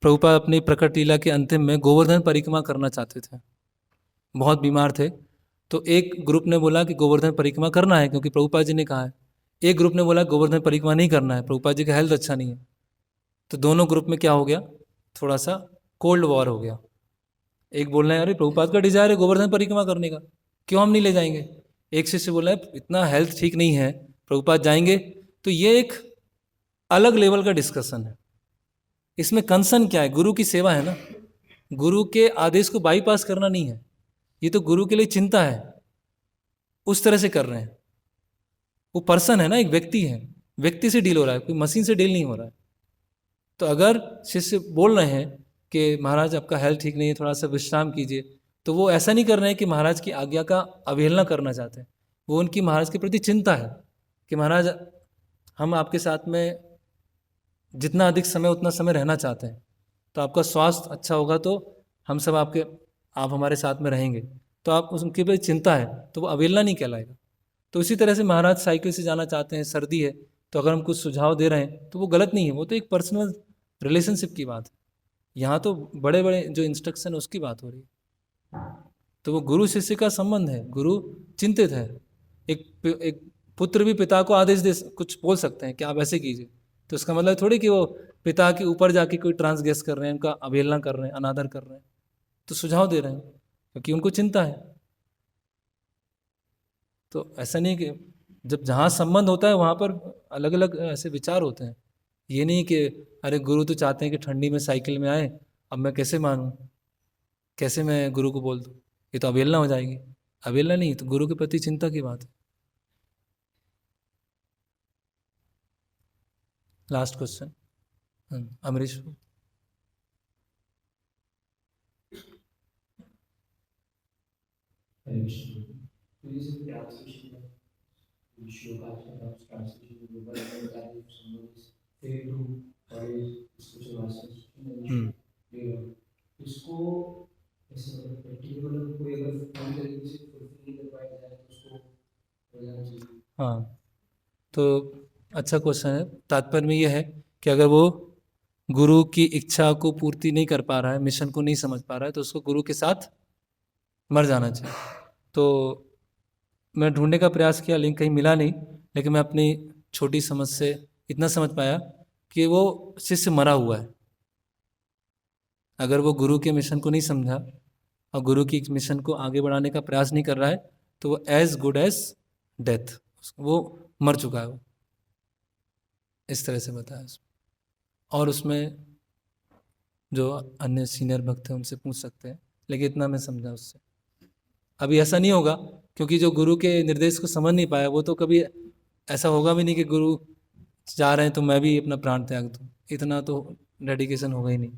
प्रभुपाद अपनी प्रकट लीला के अंतिम में गोवर्धन परिक्रमा करना चाहते थे, बहुत बीमार थे। तो एक ग्रुप ने बोला कि गोवर्धन परिक्रमा करना है क्योंकि प्रभुपाद जी ने कहा है, एक ग्रुप ने बोला गोवर्धन परिक्रमा नहीं करना है, प्रभुपाद जी का हेल्थ अच्छा नहीं है। तो दोनों ग्रुप में क्या हो गया, थोड़ा सा कोल्ड वॉर हो गया। एक बोल रहे हैं अरे प्रभुपाद का डिजायर है गोवर्धन परिक्रमा करने का, क्यों हम नहीं ले जाएंगे। एक शिष्य बोला है इतना हेल्थ ठीक नहीं है, प्रभुपाद जाएंगे। तो ये एक अलग लेवल का डिस्कशन है। इसमें कंसर्न क्या है, गुरु की सेवा है ना, गुरु के आदेश को बाईपास करना नहीं है। ये तो गुरु के लिए चिंता है, उस तरह से कर रहे हैं। वो पर्सन है ना, एक व्यक्ति है, व्यक्ति से डील हो रहा है, कोई मशीन से डील नहीं हो रहा है। तो अगर शिष्य बोल रहे हैं कि महाराज आपका हेल्थ ठीक नहीं है, थोड़ा सा विश्राम कीजिए, तो वो ऐसा नहीं कर रहे हैं कि महाराज की आज्ञा का अवहेलना करना चाहते हैं। वो उनकी महाराज के प्रति चिंता है कि महाराज हम आपके साथ में जितना अधिक समय उतना समय रहना चाहते हैं, तो आपका स्वास्थ्य अच्छा होगा तो हम सब आप हमारे साथ में रहेंगे। तो आप उनके प्रति चिंता है, तो वो अवहेलना नहीं कहलाएगा। तो इसी तरह से महाराज साइकिल से जाना चाहते हैं, सर्दी है, तो अगर हम कुछ सुझाव दे रहे हैं तो वो गलत नहीं है, वो तो एक पर्सनल रिलेशनशिप की बात है। यहाँ तो बड़े बड़े जो इंस्ट्रक्शन है उसकी बात हो रही है। तो वो गुरु शिष्य का संबंध है, गुरु चिंतित है। एक पुत्र भी पिता को आदेश दे कुछ बोल सकते हैं कि आप ऐसे कीजिए, तो इसका मतलब थोड़ी कि वो पिता के ऊपर जाके कोई ट्रांसग्रेस कर रहे हैं, उनका अवहेलना कर रहे हैं, अनादर कर रहे हैं। तो सुझाव दे रहे हैं क्योंकि उनको चिंता है। तो ऐसा नहीं कि जब जहाँ संबंध होता है वहाँ पर अलग अलग ऐसे विचार होते हैं। ये नहीं कि अरे गुरु तो चाहते हैं कि ठंडी में साइकिल में आए, अब मैं कैसे मानूं, कैसे मैं गुरु को बोल दूं, ये तो अवहेलना हो जाएगी। अवहेलना नहीं, तो गुरु के प्रति चिंता की बात है। Last question Amrish. हम्म, हाँ, तो अच्छा क्वेश्चन है। तात्पर्य में यह है कि अगर वो गुरु की इच्छा को पूर्ति नहीं कर पा रहा है, मिशन को नहीं समझ पा रहा है, तो उसको गुरु के साथ मर जाना चाहिए। तो मैं ढूंढने का प्रयास किया, लिंक कहीं मिला नहीं, लेकिन मैं अपनी छोटी समझ से इतना समझ पाया कि वो शिष्य मरा हुआ है। अगर वो गुरु के मिशन को नहीं समझा और गुरु की मिशन को आगे बढ़ाने का प्रयास नहीं कर रहा है, तो वो एज गुड एज डेथ, वो मर चुका है। वो इस तरह से बताया उसमें। और उसमें जो अन्य सीनियर भक्त हैं उनसे पूछ सकते हैं, लेकिन इतना मैं समझा उससे। अभी ऐसा नहीं होगा क्योंकि जो गुरु के निर्देश को समझ नहीं पाया वो तो कभी ऐसा होगा भी नहीं कि गुरु जा रहे हैं तो मैं भी अपना प्राण त्याग दूं, इतना तो डेडिकेशन होगा ही नहीं।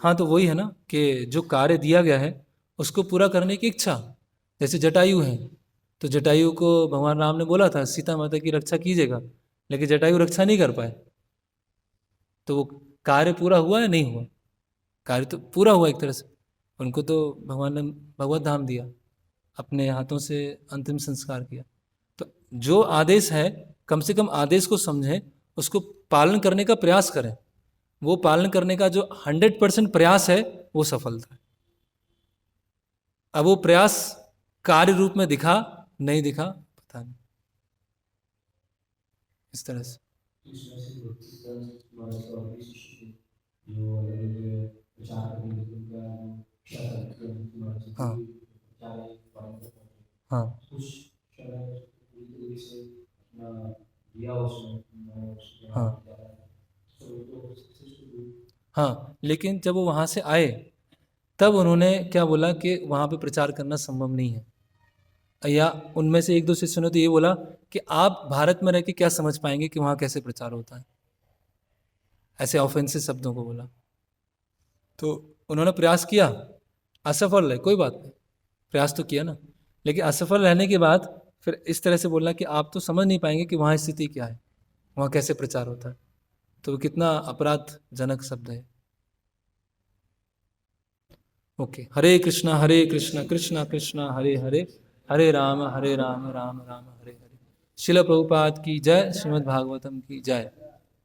हाँ, तो वही है ना कि जो कार्य दिया गया है उसको पूरा करने की इच्छा। जैसे जटायु है, तो जटायु को भगवान राम ने बोला था सीता माता की रक्षा कीजिएगा, लेकिन जटायु रक्षा नहीं कर पाए। तो वो कार्य पूरा हुआ या नहीं हुआ? कार्य तो पूरा हुआ एक तरह से। उनको तो भगवान ने भगवत धाम दिया, अपने हाथों से अंतिम संस्कार किया। तो जो आदेश है, कम से कम आदेश को समझें, उसको पालन करने का प्रयास करें। वो पालन करने का जो 100% प्रयास है वो सफलता है। अब वो प्रयास कार्य रूप में दिखा नहीं दिखा पता नहीं, इस तरह से। हाँ, हाँ हाँ हाँ, लेकिन जब वो वहाँ से आए तब उन्होंने क्या बोला कि वहाँ पे प्रचार करना संभव नहीं है, या उनमें से एक दो शिष्यों ने तो ये बोला कि आप भारत में रह के क्या समझ पाएंगे कि वहाँ कैसे प्रचार होता है, ऐसे ऑफेंसिव शब्दों को बोला। तो उन्होंने प्रयास किया, असफल रहे, कोई बात नहीं, प्रयास तो किया ना, लेकिन असफल रहने के बाद फिर इस तरह से बोलना कि आप तो समझ नहीं पाएंगे कि वहाँ स्थिति क्या है, वहाँ कैसे प्रचार होता है, तो कितना अपराधजनक शब्द है। ओके, हरे कृष्णा कृष्णा कृष्णा हरे हरे, हरे राम राम राम हरे हरे। शिल प्रभुपाद की जय, श्रीमद् भागवतम की जय।